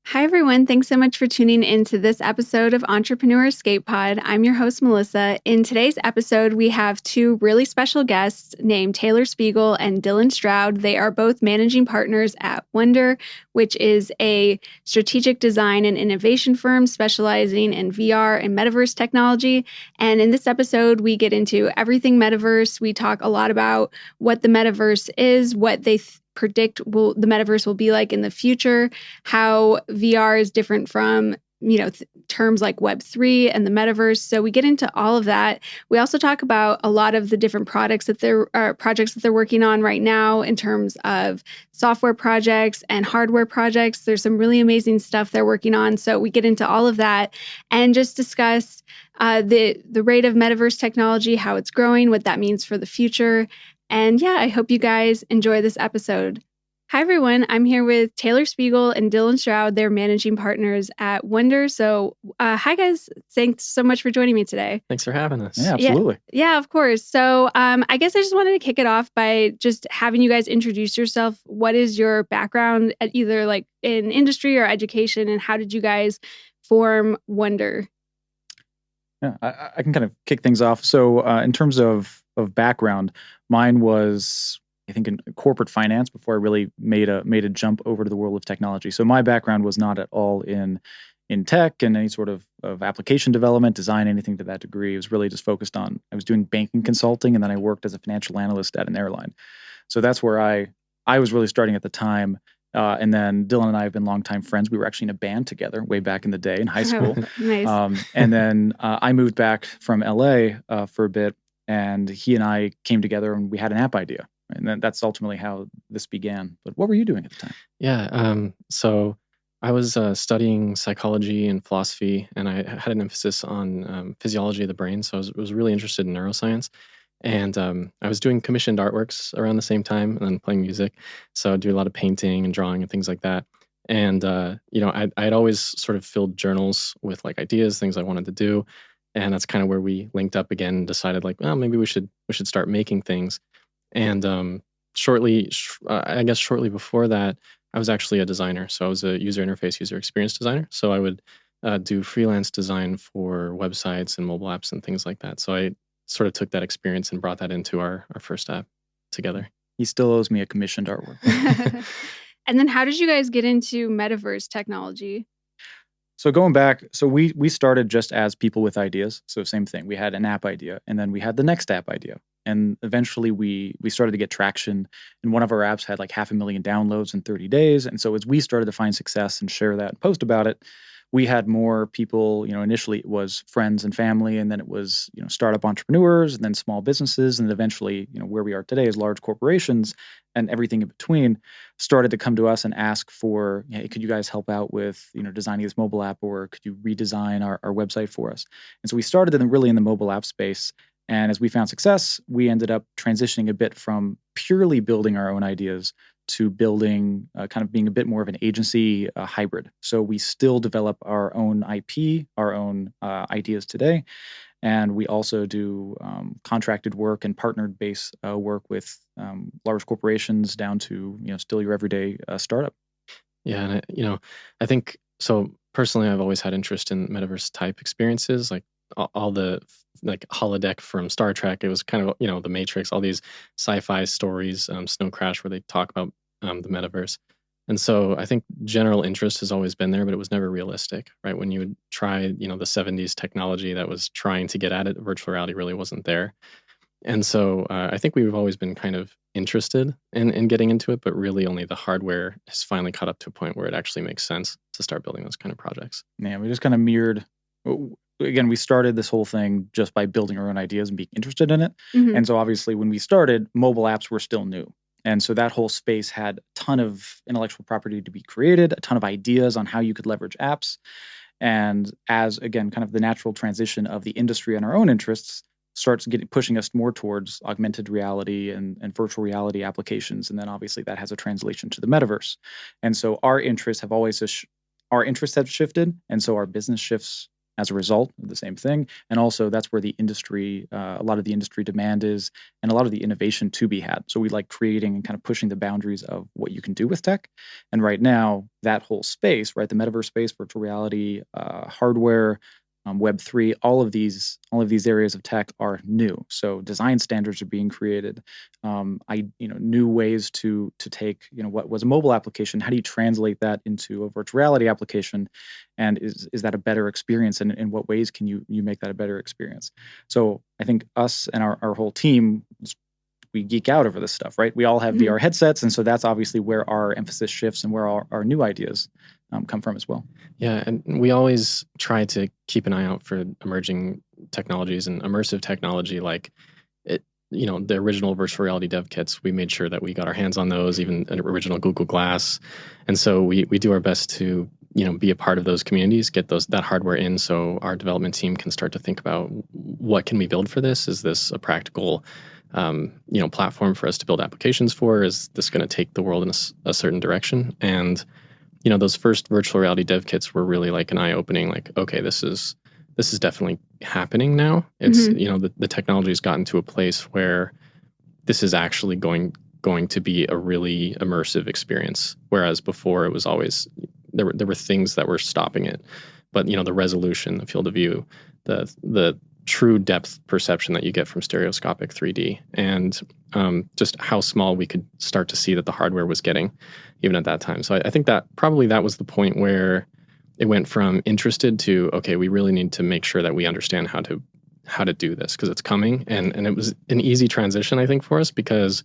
Hi, everyone. Thanks so much for tuning into this episode of Entrepreneur Escape Pod. I'm your host, Melissa. In today's episode, we have two really special guests named Taylor Speegle and Dylan Stroud. They are both managing partners at Wondour, which is a strategic design and innovation firm specializing in VR and Metaverse technology. And in this episode, we get into everything Metaverse. We talk a lot about what the Metaverse is, what they predict the Metaverse will be like in the future, how VR is different from terms like Web3 and the Metaverse. So we get into all of that. We also talk about a lot of the different projects that they're working on right now in terms of software projects and hardware projects. There's some really amazing stuff they're working on. So we get into all of that and just discuss the rate of Metaverse technology, how it's growing, what that means for the future. And yeah, I hope you guys enjoy this episode. Hi, everyone. I'm here with Taylor Speegle and Dylan Stroud. They're managing partners at Wondour. So hi, guys. Thanks so much for joining me today. Thanks for having us. Yeah, absolutely. Yeah, of course. So I guess I just wanted to kick it off by just having you guys introduce yourself. What is your background at either like in industry or education, and how did you guys form Wondour? Yeah, I can kind of kick things off. So in terms of background, mine was, I think, in corporate finance before I really made a jump over to the world of technology. So my background was not at all in tech and any sort of application development, design, anything to that degree. It was really just focused on, I was doing banking consulting, and then I worked as a financial analyst at an airline. So that's where I was really starting at the time. And then Dylan and I have been longtime friends. We were actually in a band together way back in the day in high school. Nice. And then I moved back from LA for a bit, and he and I came together and we had an app idea. And then that's ultimately how this began. But what were you doing at the time? Yeah. So I was studying psychology and philosophy, and I had an emphasis on physiology of the brain. So I was really interested in neuroscience. And I was doing commissioned artworks around the same time and then playing music. So I do a lot of painting and drawing and things like that. And, I'd always sort of filled journals with like ideas, things I wanted to do. And that's kind of where we linked up again and decided like, well, maybe we should start making things. And shortly before that, I was actually a designer. So I was a user experience designer. So I would do freelance design for websites and mobile apps and things like that. So I sort of took that experience and brought that into our first app together. He still owes me a commissioned artwork. And then how did you guys get into Metaverse technology? So going back, so we started just as people with ideas. So same thing. We had an app idea, and then we had the next app idea. And eventually we started to get traction. And one of our apps had like 500,000 downloads in 30 days. And so as we started to find success and share that and post about it, we had more people. Initially it was friends and family, and then it was, startup entrepreneurs, and then small businesses, and then eventually, where we are today is large corporations, and everything in between started to come to us and ask for, hey, could you guys help out with, designing this mobile app, or could you redesign our website for us? And so we started really in the mobile app space. And as we found success, we ended up transitioning a bit from purely building our own ideas to building, kind of being a bit more of an agency hybrid. So we still develop our own IP, our own ideas today. And we also do contracted work and partnered base work with large corporations down to, still your everyday startup. Yeah. And, I think, so personally, I've always had interest in Metaverse type experiences, like all the like holodeck from Star Trek. It was kind of, the Matrix, all these sci-fi stories, Snow Crash, where they talk about the Metaverse. And so I think general interest has always been there, but it was never realistic, right? When you would try, the 70s technology that was trying to get at it, virtual reality really wasn't there. And so I think we've always been kind of interested in getting into it, but really only the hardware has finally caught up to a point where it actually makes sense to start building those kind of projects. Yeah, we just kind of mirrored. Again, we started this whole thing just by building our own ideas and being interested in it. Mm-hmm. And so obviously when we started, mobile apps were still new. And so that whole space had a ton of intellectual property to be created, a ton of ideas on how you could leverage apps. And as, again, kind of the natural transition of the industry and our own interests starts pushing us more towards augmented reality and virtual reality applications. And then obviously that has a translation to the metaverse. And so our interests have shifted. And so our business shifts as a result of the same thing. And also that's where the industry, a lot of the industry demand is, and a lot of the innovation to be had. So we like creating and kind of pushing the boundaries of what you can do with tech. And right now, that whole space, right, the metaverse space, virtual reality, hardware, Web3, all of these areas of tech are new. So design standards are being created. New ways to take what was a mobile application. How do you translate that into a virtual reality application? And is that a better experience? And in what ways can you make that a better experience? So I think us and our whole team, we geek out over this stuff, right? We all have VR headsets, and so that's obviously where our emphasis shifts and where our new ideas come from as well. Yeah, and we always try to keep an eye out for emerging technologies and immersive technology, like the original virtual reality dev kits. We made sure that we got our hands on those, even an original Google Glass, and so we do our best to be a part of those communities, get that hardware in, so our development team can start to think about what can we build for this. Is this a practical platform for us to build applications for? Is this going to take the world in a certain direction? And those first virtual reality dev kits were really like an eye-opening, like, okay, this is definitely happening now. It's the technology has gotten to a place where this is actually going to be a really immersive experience, whereas before it was always there were things that were stopping it. But the resolution, the field of view, the true depth perception that you get from stereoscopic 3D, and just how small we could start to see that the hardware was getting even at that time. So I think that probably that was the point where it went from interested to, okay, we really need to make sure that we understand how to do this, because it's coming. And it was an easy transition, I think, for us, because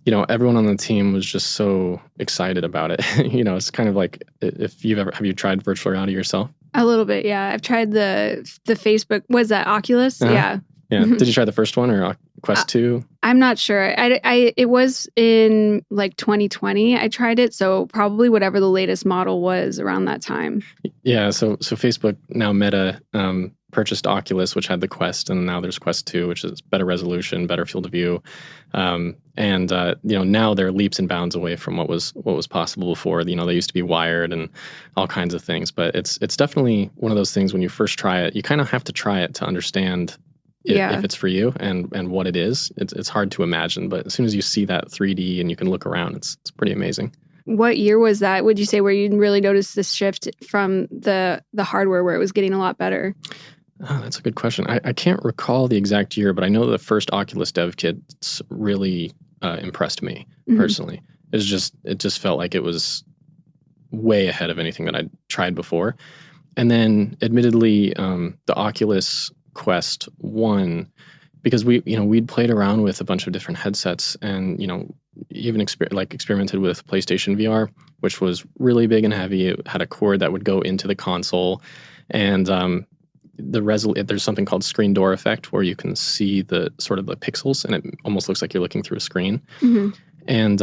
everyone on the team was just so excited about it. It's kind of like, if have you tried virtual reality yourself? A little bit, yeah. I've tried the Facebook. Was that Oculus? Uh-huh. Yeah. Yeah. Did you try the first one or Quest 2? I'm not sure. It was in like 2020. I tried it, so probably whatever the latest model was around that time. Yeah. So Facebook, now Meta, purchased Oculus, which had the Quest, and now there's Quest 2, which is better resolution, better field of view, and now they're leaps and bounds away from what was possible before. They used to be wired and all kinds of things, but it's definitely one of those things when you first try it, you kind of have to try it to understand if it's for you and what it is. It's hard to imagine, but as soon as you see that 3D and you can look around, it's pretty amazing. What year was that, would you say, where you really noticed this shift from the hardware where it was getting a lot better? Oh, that's a good question. I can't recall the exact year, but I know the first Oculus dev kits really impressed me personally. It just felt like it was way ahead of anything that I'd tried before. And then, admittedly, the Oculus Quest 1, because we'd played around with a bunch of different headsets, and even experimented with PlayStation VR, which was really big and heavy. It had a cord that would go into the console, and there's something called screen door effect, where you can see the sort of the pixels, and it almost looks like you're looking through a screen. And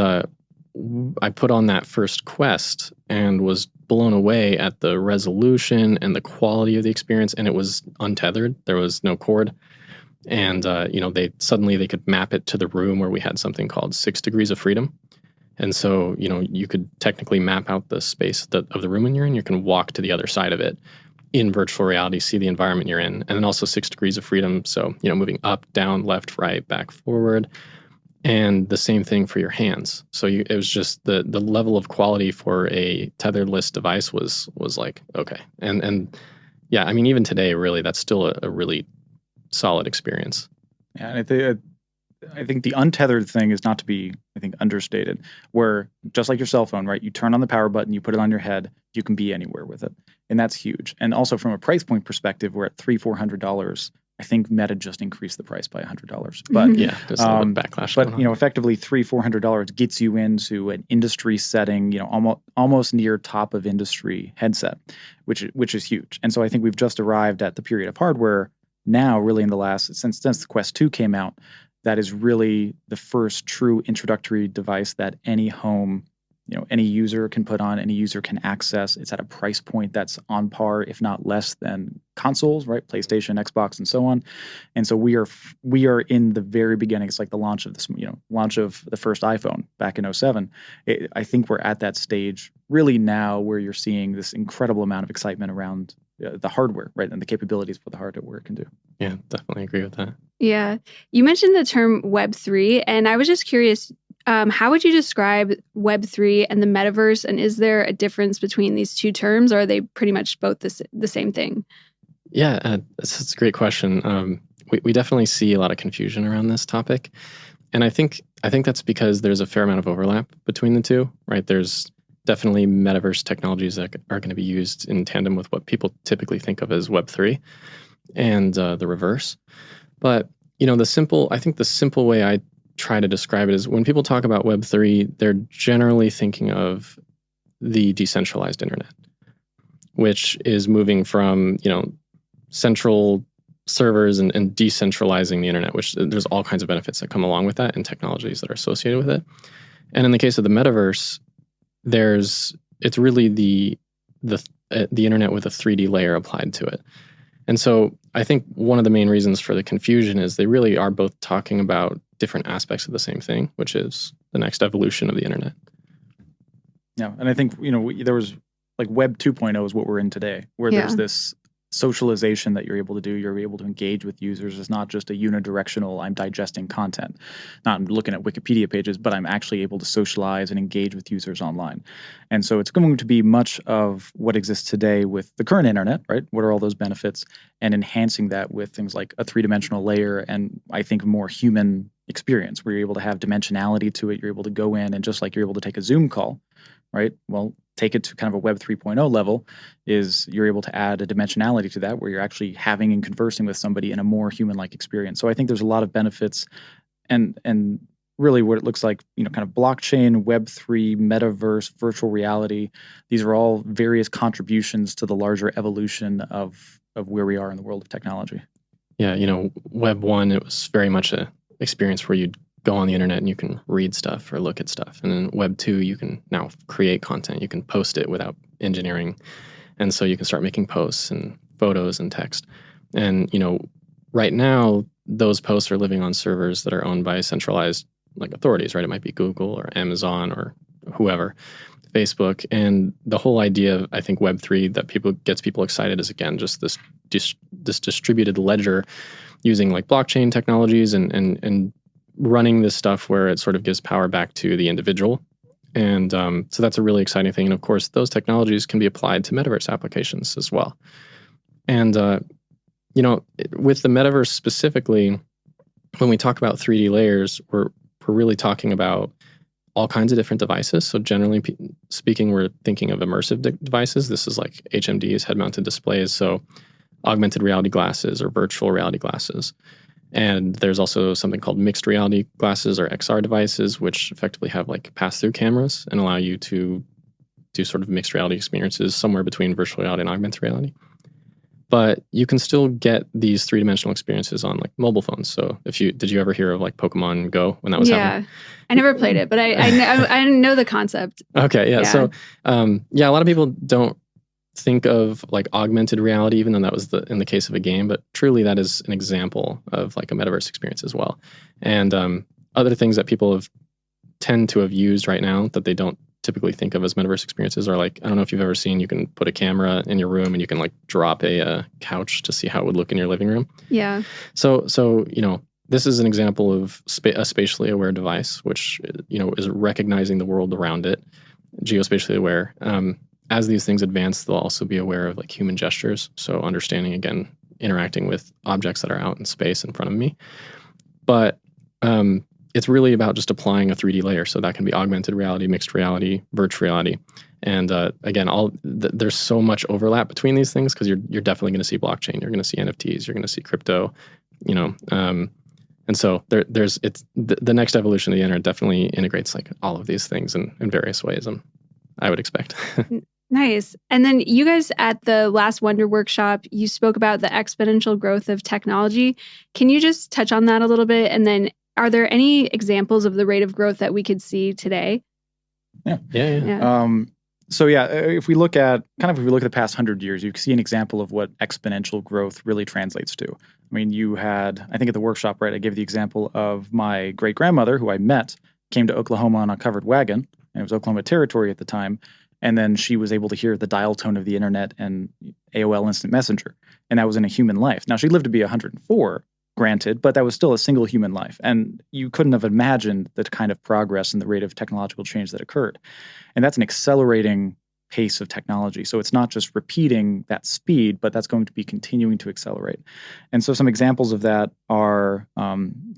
I put on that first Quest and was blown away at the resolution and the quality of the experience, and it was untethered. There was no cord. And they could map it to the room, where we had something called 6 degrees of freedom. And so you could technically map out the space of the room you're in. You can walk to the other side of it in virtual reality, see the environment you're in, and then also 6 degrees of freedom. So moving up, down, left, right, back, forward, and the same thing for your hands. So it was just the level of quality for a tetherless device was like, okay, and yeah, I mean, even today, really, that's still a really solid experience. Yeah, and I think the untethered thing is not to be, I think, understated, where just like your cell phone, right? You turn on the power button, you put it on your head, you can be anywhere with it. And that's huge. And also from a price point perspective, we're at $300-400. I think Meta just increased the price by $100. But yeah, there's a little bit of backlash. But effectively $300-400 gets you into an industry setting, almost near top of industry headset, which is huge. And so I think we've just arrived at the period of hardware now, really in the last since the Quest 2 came out, that is really the first true introductory device that any home, any user can put on, any user can access. It's at a price point that's on par, if not less than consoles, right? PlayStation, Xbox, and so on. And so we are in the very beginning. It's like the launch of launch of the first iPhone back in 2007. I think we're at that stage really now where you're seeing this incredible amount of excitement around the hardware, right, and the capabilities for the hardware can do. Yeah, definitely agree with that. Yeah. You mentioned the term Web3, and I was just curious, how would you describe Web3 and the metaverse? And is there a difference between these two terms, or are they pretty much both the same thing? Yeah, that's a great question. We definitely see a lot of confusion around this topic. And I think that's because there's a fair amount of overlap between the two, right? There's definitely metaverse technologies that are going to be used in tandem with what people typically think of as Web3 and the reverse. But, the simple way I try to describe it is when people talk about Web3, they're generally thinking of the decentralized internet, which is moving from, central servers and decentralizing the internet, which there's all kinds of benefits that come along with that and technologies that are associated with it. And in the case of the metaverse, it's really the internet with a 3D layer applied to it. And so I think one of the main reasons for the confusion is they really are both talking about different aspects of the same thing, which is the next evolution of the internet. Yeah, and I think, there was like Web 2.0 is what we're in today, where there's this socialization that you're able to do. You're able to engage with users. It's not just a unidirectional, I'm digesting content, not looking at Wikipedia pages, but I'm actually able to socialize and engage with users online. And so it's going to be much of what exists today with the current internet, right? What are all those benefits? And enhancing that with things like a three-dimensional layer and I think more human experience where you're able to have dimensionality to it. You're able to go in and just like you're able to take a Zoom call, right? Well, take it to kind of a Web 3.0 level is you're able to add a dimensionality to that where you're actually having and conversing with somebody in a more human-like experience. So I think there's a lot of benefits and really what it looks like, kind of blockchain, Web3, metaverse, virtual reality. These are all various contributions to the larger evolution of where we are in the world of technology. Yeah, Web 1, it was very much a experience where you'd go on the internet and you can read stuff or look at stuff. And in Web 2, you can now create content. You can post it without engineering. And so you can start making posts and photos and text. And, right now, those posts are living on servers that are owned by centralized authorities, right? It might be Google or Amazon or whoever, Facebook. And the whole idea of, I think, Web 3 that gets people excited is, again, just this distributed ledger using blockchain technologies and running this stuff where it sort of gives power back to the individual. And so that's a really exciting thing. And of course, those technologies can be applied to metaverse applications as well. And, with the metaverse specifically, when we talk about 3D layers, we're really talking about all kinds of different devices. So generally speaking, we're thinking of immersive devices. This is like HMDs, head-mounted displays. So augmented reality glasses or virtual reality glasses. And there's also something called mixed reality glasses or XR devices, which effectively have pass-through cameras and allow you to do sort of mixed reality experiences somewhere between virtual reality and augmented reality. But you can still get these three-dimensional experiences on mobile phones. So did you ever hear of Pokemon Go when that was happening? I never played it, but I know the concept. Okay, yeah. So a lot of people don't think of augmented reality, even though that was in the case of a game, but truly that is an example of a metaverse experience as well. And other things that people tend to have used right now that they don't typically think of as metaverse experiences are I don't know if you've ever seen, you can put a camera in your room and you can drop a couch to see how it would look in your living room. Yeah. So this is an example of a spatially aware device, which is recognizing the world around it, geospatially aware. As these things advance, they'll also be aware of human gestures. So understanding, again, interacting with objects that are out in space in front of me. But it's really about just applying a 3D layer. So that can be augmented reality, mixed reality, virtual reality. And again, there's so much overlap between these things because you're definitely going to see blockchain. You're going to see NFTs. You're going to see crypto. And so the next evolution of the internet definitely integrates all of these things in various ways. I would expect. Nice. And then you guys at the last Wonder Workshop, you spoke about the exponential growth of technology. Can you just touch on that a little bit? And then are there any examples of the rate of growth that we could see today? Yeah. If we look at the past 100 years, you can see an example of what exponential growth really translates to. I mean, you had, I think at the workshop, right, I gave the example of my great grandmother who I met, came to Oklahoma on a covered wagon, and it was Oklahoma Territory at the time. And then she was able to hear the dial tone of the internet and AOL Instant Messenger. And that was in a human life. Now, she lived to be 104, granted, but that was still a single human life. And you couldn't have imagined the kind of progress and the rate of technological change that occurred. And that's an accelerating pace of technology. So it's not just repeating that speed, but that's going to be continuing to accelerate. And so some examples of that are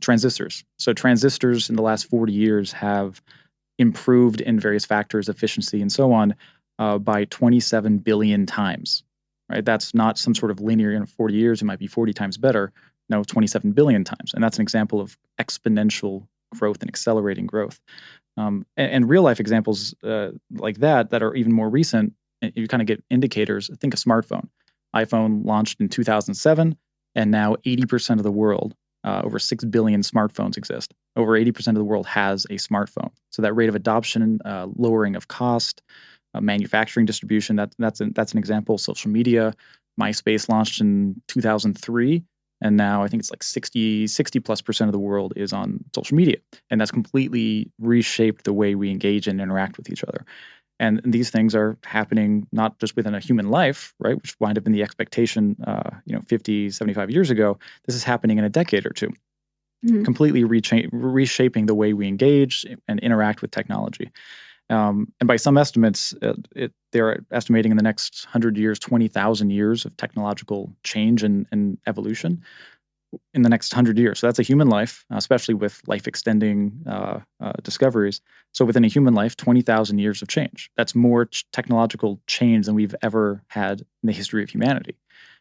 transistors. So transistors in the last 40 years have improved in various factors, efficiency, and so on, by 27 billion times. Right? That's not some sort of linear in 40 years. It might be 40 times better. No, 27 billion times. And that's an example of exponential growth and accelerating growth. And real life examples like that are even more recent, you kind of get indicators. Think a smartphone. iPhone launched in 2007, and now 80% of the world, over 6 billion smartphones exist. Over 80% of the world has a smartphone. So that rate of adoption, lowering of cost, manufacturing distribution, that's an example. Social media. MySpace launched in 2003. And now I think it's like 60+% of the world is on social media. And that's completely reshaped the way we engage and interact with each other. And these things are happening not just within a human life, right, which wind up in the expectation 50, 75 years ago. This is happening in a decade or two, completely reshaping the way we engage and interact with technology. And by some estimates, they're estimating in the next 100 years, 20,000 years of technological change and evolution in the next 100 years. So that's a human life, especially with life-extending discoveries. So within a human life, 20,000 years of change. That's more technological change than we've ever had in the history of humanity.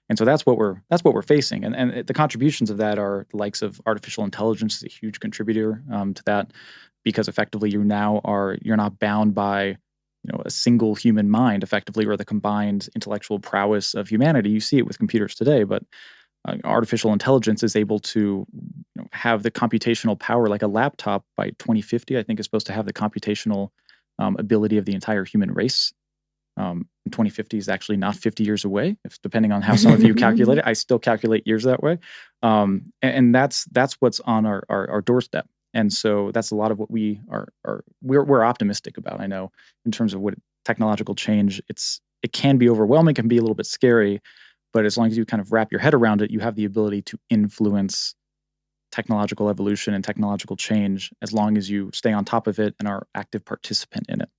And so that's what we're facing. And the contributions of that are the likes of artificial intelligence is a huge contributor to that. Because effectively you're not bound by a single human mind effectively, or the combined intellectual prowess of humanity. You see it with computers today, but artificial intelligence is able to have the computational power like a laptop by 2050. I think is supposed to have the computational ability of the entire human race. 2050 is actually not 50 years away, depending on how some of you calculate it. I still calculate years that way, and that's what's on our doorstep. And so that's a lot of what we're optimistic about. I know in terms of what technological change, it can be overwhelming, can be a little bit scary, but as long as you kind of wrap your head around it, you have the ability to influence technological evolution and technological change as long as you stay on top of it and are active participant in it.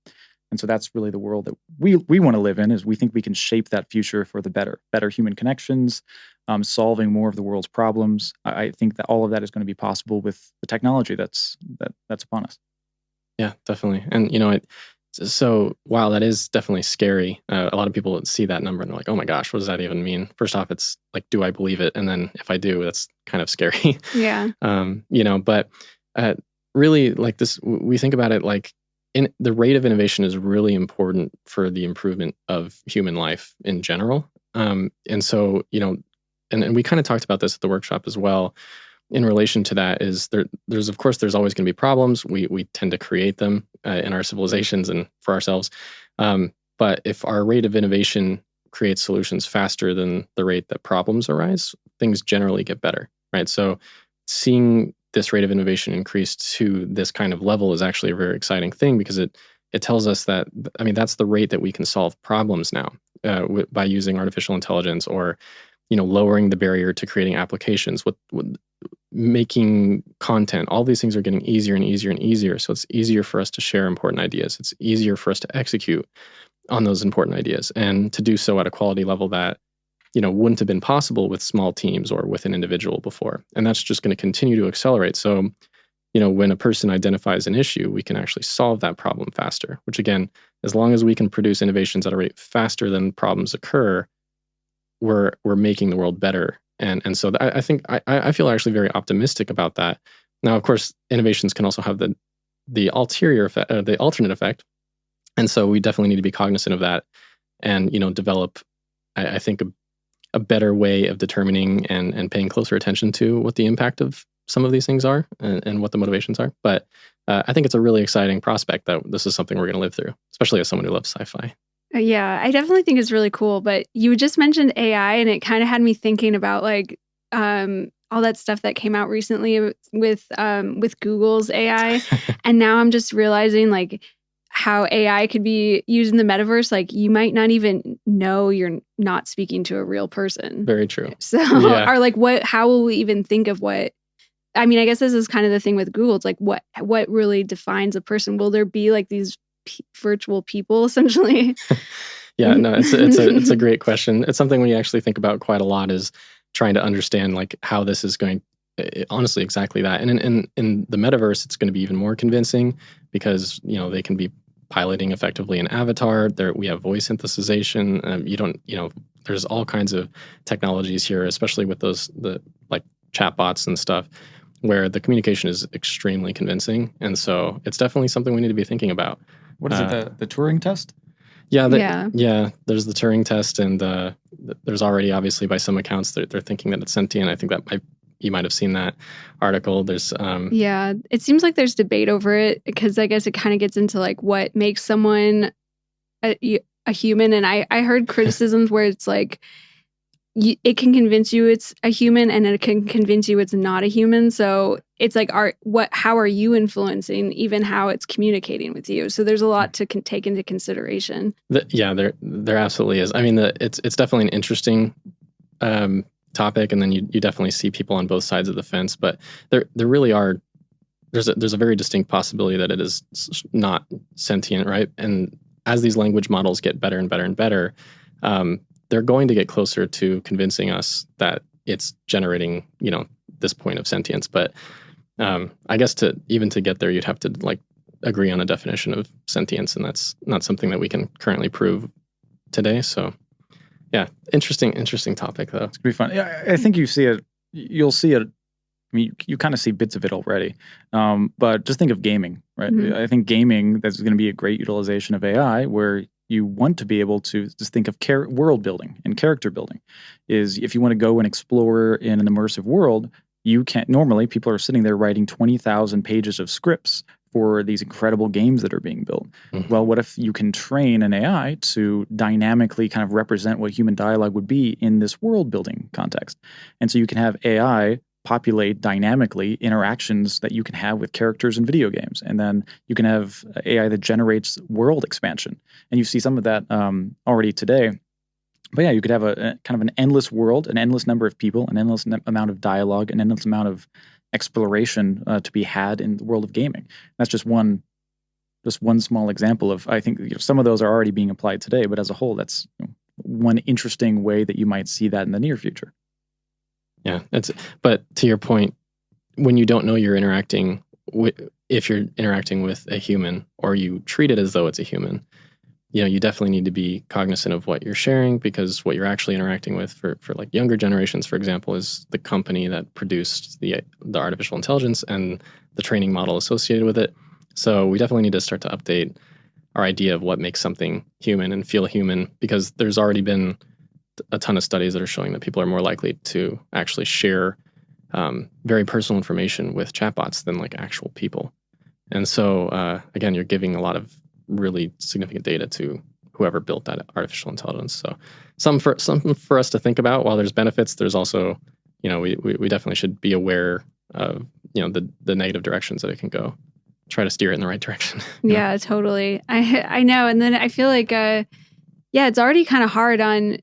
And so that's really the world that we want to live in, is we think we can shape that future for the better human connections, solving more of the world's problems. I think that all of that is going to be possible with the technology that's upon us. Yeah, definitely. And so while that is definitely scary, a lot of people see that number and they're like, "Oh my gosh, what does that even mean?" First off, it's like, do I believe it? And then if I do, that's kind of scary. Yeah. But really, like this, we think about it like. The rate of innovation is really important for the improvement of human life in general. And so, and we kind of talked about this at the workshop as well. In relation to that is there's always going to be problems. We tend to create them in our civilizations and for ourselves. But if our rate of innovation creates solutions faster than the rate that problems arise, things generally get better, right? So seeing this rate of innovation increase to this kind of level is actually a very exciting thing, because it tells us that, that's the rate that we can solve problems now by using artificial intelligence, or, lowering the barrier to creating applications, with making content. All these things are getting easier and easier and easier. So it's easier for us to share important ideas. It's easier for us to execute on those important ideas, and to do so at a quality level that wouldn't have been possible with small teams or with an individual before. And that's just going to continue to accelerate. So, when a person identifies an issue, we can actually solve that problem faster, which again, as long as we can produce innovations at a rate faster than problems occur, we're making the world better. And so I think I feel actually very optimistic about that. Now, of course, innovations can also have the ulterior effect, the alternate effect. And so we definitely need to be cognizant of that, and, develop, I think, a better way of determining and paying closer attention to what the impact of some of these things are, and what the motivations are. But I think it's a really exciting prospect that this is something we're going to live through, especially as someone who loves sci-fi. Yeah, I definitely think it's really cool. But you just mentioned AI, and it kind of had me thinking about like all that stuff that came out recently with Google's AI. And now I'm just realizing, like, how AI could be used in the metaverse, like you might not even know you're not speaking to a real person. Very true. So, or like how will we even think of what, I mean, I guess this is kind of the thing with Google. It's like, what really defines a person? Will there be like these virtual people essentially? Yeah, no, it's a great question. It's something we actually think about quite a lot, is trying to understand like how this is going. Honestly, exactly that. And in the metaverse, it's going to be even more convincing because they can be piloting effectively an avatar. We have voice synthesization. There's all kinds of technologies here, especially with the like chatbots and stuff, where the communication is extremely convincing. And so it's definitely something we need to be thinking about. What is it, the Turing test? Yeah, there's the Turing test, and there's already, obviously, by some accounts, they're thinking that it's sentient. I think that you might have seen that article. There's yeah, it seems like there's debate over it, because I guess it kind of gets into like what makes someone a human. And I heard criticisms where it's like it can convince you it's a human, and it can convince you it's not a human. So it's like, how are you influencing even how it's communicating with you? So there's a lot to take into consideration. There absolutely is. I mean, it's definitely an interesting topic, and then you definitely see people on both sides of the fence. But there really are. There's a very distinct possibility that it is not sentient, right? And as these language models get better and better and better, they're going to get closer to convincing us that it's generating, this point of sentience. But I guess to get there, you'd have to like agree on a definition of sentience, and that's not something that we can currently prove today. So, yeah, interesting topic though. It's gonna be fun. Yeah, I think you'll see it. I mean, you kind of see bits of it already, but just think of gaming, right? Mm-hmm. I think gaming, that's going to be a great utilization of AI, where you want to be able to just think of world building and character building. Is if you want to go and explore in an immersive world, you can't. Normally, people are sitting there writing 20,000 pages of scripts for these incredible games that are being built. Mm-hmm. Well, what if you can train an AI to dynamically kind of represent what human dialogue would be in this world building context? And so you can have AI populate dynamically interactions that you can have with characters in video games. And then you can have AI that generates world expansion. And you see some of that already today. But yeah, you could have a kind of an endless world, an endless number of people, an endless amount of dialogue, an endless amount of exploration to be had in the world of gaming. That's just one small example of, I think some of those are already being applied today, but as a whole, that's one interesting way that you might see that in the near future. Yeah, but to your point, when you don't know you're interacting with, if you're interacting with a human, or you treat it as though it's a human, you definitely need to be cognizant of what you're sharing, because what you're actually interacting with for like younger generations, for example, is the company that produced the artificial intelligence and the training model associated with it. So we definitely need to start to update our idea of what makes something human and feel human, because there's already been a ton of studies that are showing that people are more likely to actually share very personal information with chatbots than like actual people. And so, again, you're giving a lot of really significant data to whoever built that artificial intelligence. So something for us to think about. While there's benefits, there's also, we definitely should be aware of, the negative directions that it can go. Try to steer it in the right direction. Yeah, totally. I know. And then I feel like, it's already kind of hard on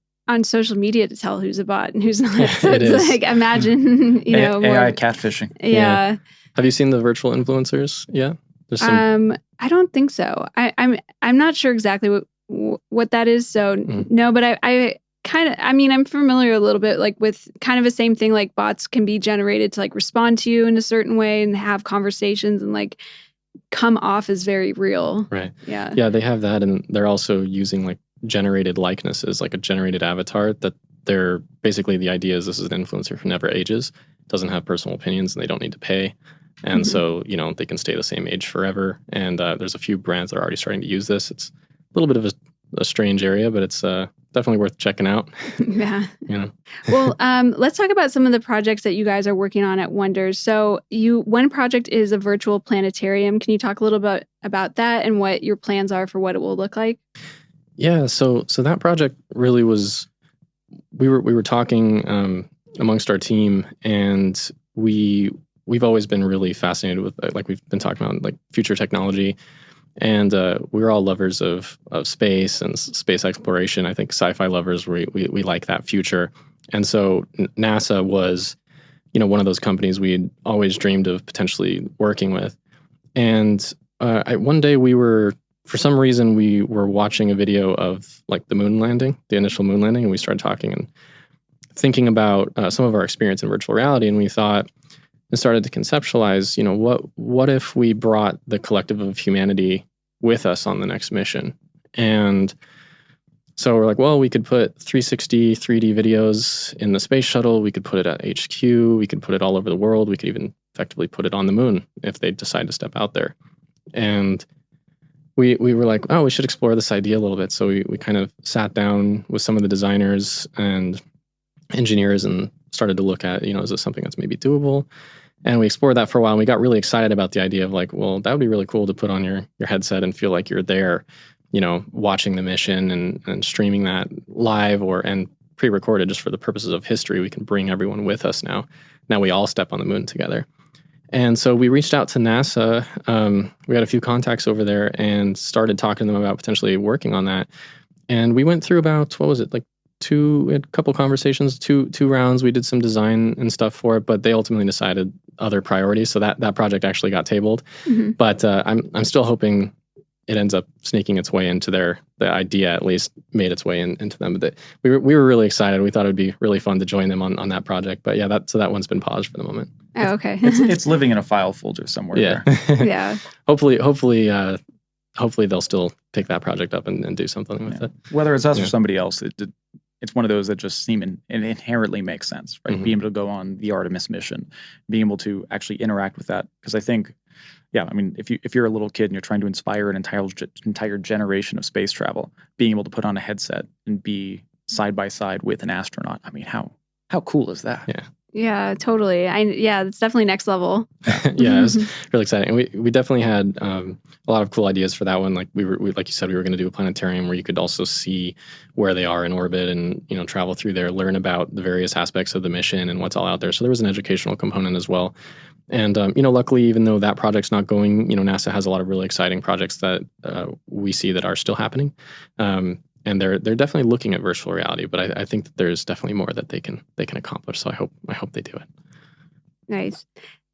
social media to tell who's a bot and who's not. So it's like, imagine, AI catfishing. Yeah. Have you seen the virtual influencers? Yeah. There's some... I don't think so. I'm not sure exactly what that is. So no, but I kind of, I'm familiar a little bit like with kind of the same thing, like bots can be generated to like respond to you in a certain way and have conversations and like come off as very real. Right. Yeah. Yeah, they have that. And they're also using like generated likenesses, like a generated avatar, that they're basically, the idea is this is an influencer who never ages, doesn't have personal opinions, and they don't need to pay. And so, they can stay the same age forever. And there's a few brands that are already starting to use this. It's a little bit of a strange area, but it's definitely worth checking out. Yeah. Well, let's talk about some of the projects that you guys are working on at Wondour. So one project is a virtual planetarium. Can you talk a little bit about that and what your plans are for what it will look like? Yeah. So that project really was, we were talking amongst our team, and we've always been really fascinated with, like we've been talking about, like future technology. And we were all lovers of space and space exploration. I think sci-fi lovers, we like that future. And so NASA was, one of those companies we'd always dreamed of potentially working with. And one day for some reason, we were watching a video of like the moon landing, the initial moon landing, and we started talking and thinking about some of our experience in virtual reality. And we thought and started to conceptualize, what if we brought the collective of humanity with us on the next mission? And so we're like, well, we could put 360 3D videos in the space shuttle. We could put it at HQ. We could put it all over the world. We could even effectively put it on the moon if they decide to step out there. And we were like, oh, we should explore this idea a little bit. So we kind of sat down with some of the designers and engineers and started to look at, is this something that's maybe doable? And we explored that for a while. And we got really excited about the idea of like, well, that would be really cool to put on your headset and feel like you're there, watching the mission and streaming that live and pre-recorded just for the purposes of history. We can bring everyone with us now. Now we all step on the moon together. And so we reached out to NASA. We had a few contacts over there and started talking to them about potentially working on that. And we went through about, a couple conversations, two rounds. We did some design and stuff for it, but they ultimately decided other priorities. So that project actually got tabled. Mm-hmm. But I'm still hoping it ends up sneaking its way into the idea at least made its way into them. But we were really excited. We thought it'd be really fun to join them on that project. But yeah, that one's been paused for the moment. Oh, okay. it's living in a file folder somewhere. Yeah. There. Yeah. Hopefully they'll still pick that project up and do something with it. Whether it's us or somebody else, it's one of those that just seem and inherently make sense, right? Mm-hmm. Being able to go on the Artemis mission, being able to actually interact with that. Because I think, if you're a little kid and you're trying to inspire an entire generation of space travel, being able to put on a headset and be side by side with an astronaut, how cool is that? Yeah. Yeah, totally. It's definitely next level. Yeah, it was really exciting. And we definitely had a lot of cool ideas for that one. Like like you said, we were going to do a planetarium where you could also see where they are in orbit and travel through there, learn about the various aspects of the mission and what's all out there. So there was an educational component as well. And luckily, even though that project's not going, NASA has a lot of really exciting projects that we see that are still happening. And they're definitely looking at virtual reality, but I think that there's definitely more that they can accomplish. So I hope they do it. Nice.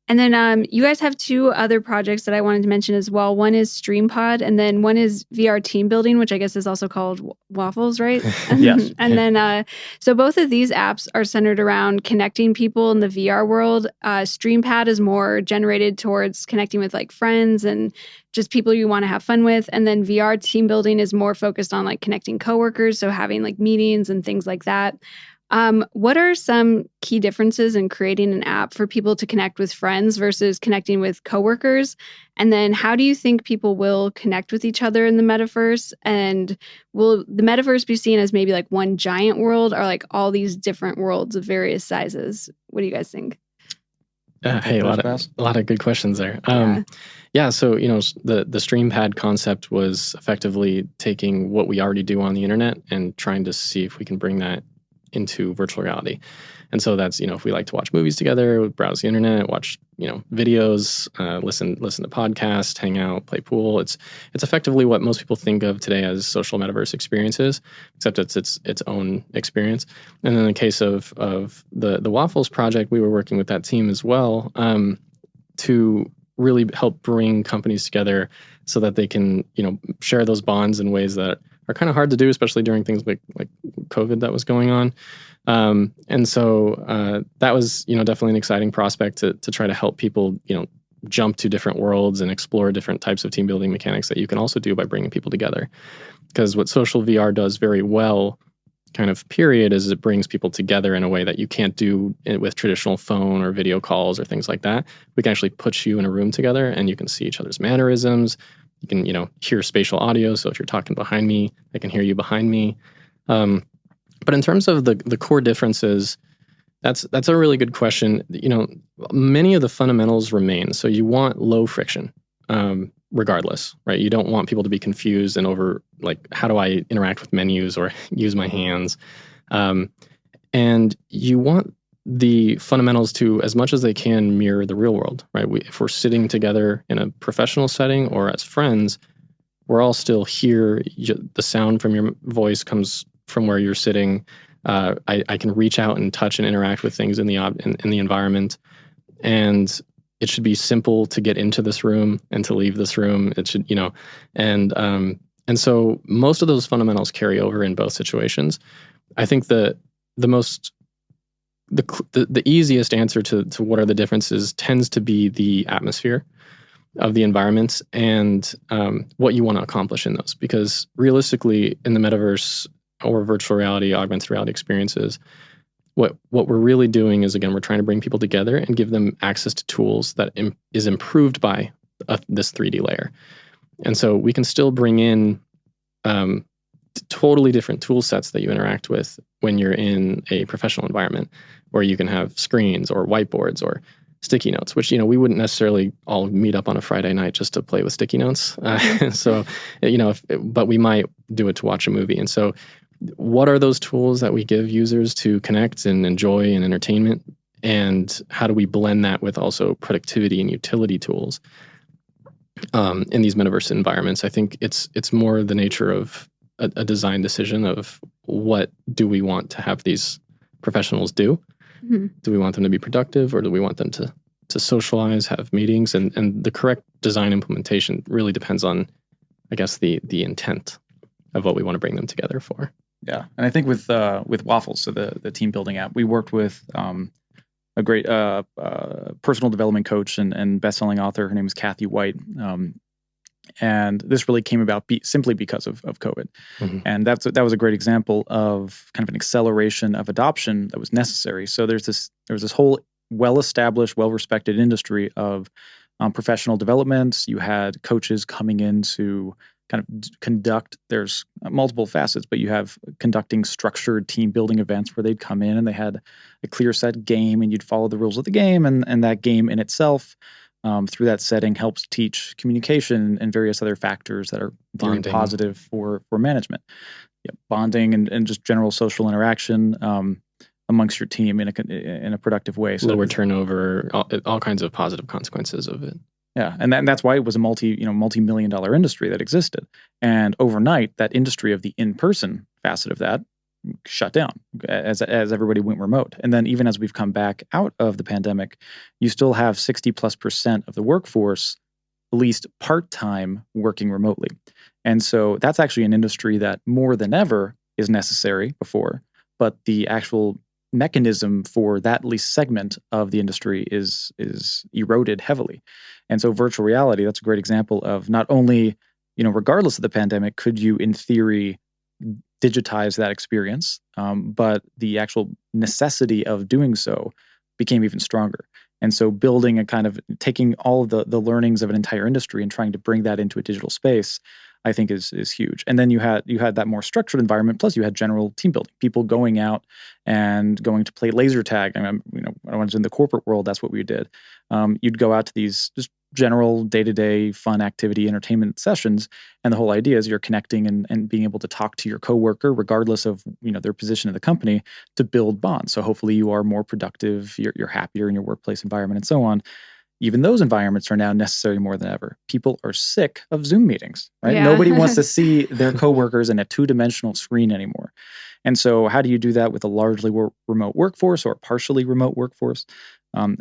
And then you guys have two other projects that I wanted to mention as well. One is StreamPod, and then one is VR team building, which I guess is also called Waffles, right? Yes. And then, so both of these apps are centered around connecting people in the VR world. StreamPad is more generated towards connecting with like friends and just people you want to have fun with. And then VR team building is more focused on like connecting coworkers, so having like meetings and things like that. What are some key differences in creating an app for people to connect with friends versus connecting with coworkers? And then how do you think people will connect with each other in the metaverse? And will the metaverse be seen as maybe like one giant world or like all these different worlds of various sizes? What do you guys think? Hey, a lot of good questions there. So the StreamPad concept was effectively taking what we already do on the internet and trying to see if we can bring that into virtual reality. And so that's, if we like to watch movies together, browse the internet, watch, videos, listen to podcasts, hang out, play pool. It's effectively what most people think of today as social metaverse experiences, except it's its own experience. And in the case of the Waffles project, we were working with that team as well to really help bring companies together so that they can, share those bonds in ways that are kind of hard to do, especially during things like COVID that was going on. And so that was, definitely an exciting prospect to try to help people, jump to different worlds and explore different types of team building mechanics that you can also do by bringing people together. Because what social VR does very well, kind of period, is it brings people together in a way that you can't do with traditional phone or video calls or things like that. We can actually put you in a room together and you can see each other's mannerisms. You can, hear spatial audio. So if you're talking behind me, I can hear you behind me. But in terms of the core differences, that's a really good question. Many of the fundamentals remain. So you want low friction, regardless, right? You don't want people to be confused and over, like, how do I interact with menus or use my hands? And you want the fundamentals to, as much as they can, mirror the real world, right? If we're sitting together in a professional setting or as friends, we're all still here. The sound from your voice comes from where you're sitting. I can reach out and touch and interact with things in the environment, and it should be simple to get into this room and to leave this room. It should, and so most of those fundamentals carry over in both situations. I think the easiest answer to what are the differences tends to be the atmosphere of the environments and what you want to accomplish in those. Because realistically, in the metaverse or virtual reality, augmented reality experiences, what we're really doing is, again, we're trying to bring people together and give them access to tools that is improved by this 3D layer. And so we can still bring in totally different tool sets that you interact with when you're in a professional environment, where you can have screens or whiteboards or sticky notes, which, we wouldn't necessarily all meet up on a Friday night just to play with sticky notes. But we might do it to watch a movie. And so what are those tools that we give users to connect and enjoy and entertainment? And how do we blend that with also productivity and utility tools in these metaverse environments? I think it's more the nature of a design decision of what do we want to have these professionals do? Mm-hmm. Do we want them to be productive, or do we want them to socialize, have meetings? And the correct design implementation really depends on, I guess, the intent of what we want to bring them together for. Yeah, and I think with Waffles, so the team building app, we worked with a great personal development coach and best-selling author. Her name is Kathy White. And this really came about simply because of COVID. Mm-hmm. And that was a great example of kind of an acceleration of adoption that was necessary. So there was this whole well-established, well-respected industry of professional development. You had coaches coming in to kind of conduct, there's multiple facets, but you have conducting structured team building events where they'd come in and they had a clear set game, and you'd follow the rules of the game, and that game in itself, through that setting, helps teach communication and various other factors that are very positive for management. Yeah, bonding and just general social interaction amongst your team in a productive way. So lower turnover, all kinds of positive consequences of it. Yeah, and that's why it was a multi-million-dollar industry that existed. And overnight, that industry of the in-person facet of that shut down as everybody went remote. And then even as we've come back out of the pandemic, you still have 60+% of the workforce, at least part-time, working remotely. And so that's actually an industry that more than ever is necessary before, but the actual mechanism for that least segment of the industry is eroded heavily. And so virtual reality, that's a great example of not only, regardless of the pandemic, could you in theory digitize that experience, but the actual necessity of doing so became even stronger. And so building a kind of taking all of the learnings of an entire industry and trying to bring that into a digital space, I think is huge. And then you had that more structured environment. Plus, you had general team building, people going out and going to play laser tag. I mean, when I was in the corporate world, that's what we did. You'd go out to these just general day-to-day fun activity entertainment sessions, and the whole idea is you're connecting and being able to talk to your coworker, regardless of their position in the company, to build bonds. So hopefully you are more productive, you're happier in your workplace environment, and so on. Even those environments are now necessary more than ever. People are sick of Zoom meetings, right? Yeah. Nobody wants to see their coworkers in a two-dimensional screen anymore. And so how do you do that with a largely remote workforce or a partially remote workforce?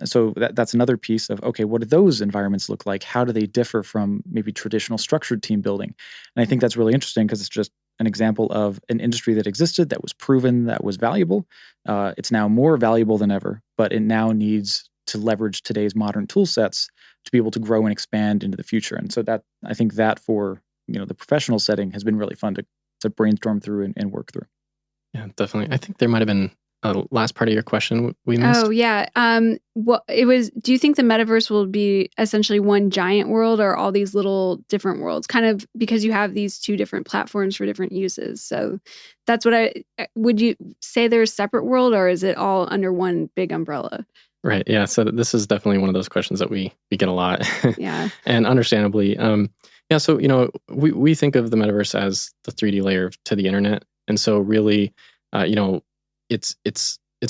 So that's another piece of, okay, what do those environments look like? How do they differ from maybe traditional structured team building? And I think that's really interesting because it's just an example of an industry that existed, that was proven, that was valuable. It's now more valuable than ever, but it now needs to leverage today's modern tool sets to be able to grow and expand into the future. And so that, I think that for the professional setting has been really fun to brainstorm through and work through. Yeah, definitely. I think there might have been a last part of your question we missed. Oh, yeah. Do you think the metaverse will be essentially one giant world, or all these little different worlds? Kind of because you have these two different platforms for different uses. So that's what would you say there's a separate world, or is it all under one big umbrella? Right. Yeah. So this is definitely one of those questions that we get a lot. Yeah. And understandably. Yeah. So, we think of the metaverse as the 3D layer to the internet. And so really, it's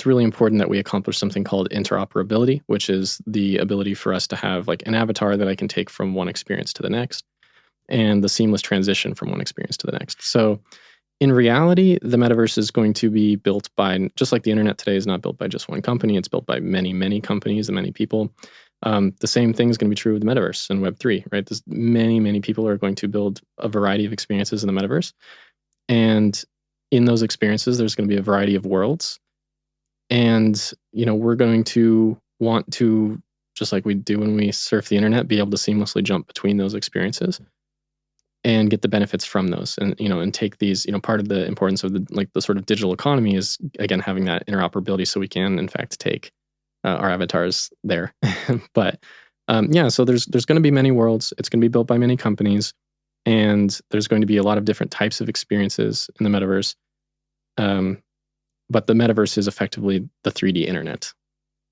really important that we accomplish something called interoperability, which is the ability for us to have like an avatar that I can take from one experience to the next. and the seamless transition from one experience to the next. So in reality, the metaverse is going to be built by, just like the internet today is not built by just one company, it's built by many, many companies and many people. The same thing is going to be true with the metaverse and Web3, right? There's many, many people are going to build a variety of experiences in the metaverse. And in those experiences, there's going to be a variety of worlds. And, we're going to want to, just like we do when we surf the internet, be able to seamlessly jump between those experiences and get the benefits from those. And, and take these, part of the importance of the sort of digital economy is, again, having that interoperability so we can, in fact, take our avatars there. But so there's going to be many worlds. It's going to be built by many companies. And there's going to be a lot of different types of experiences in the metaverse. But the metaverse is effectively the 3D internet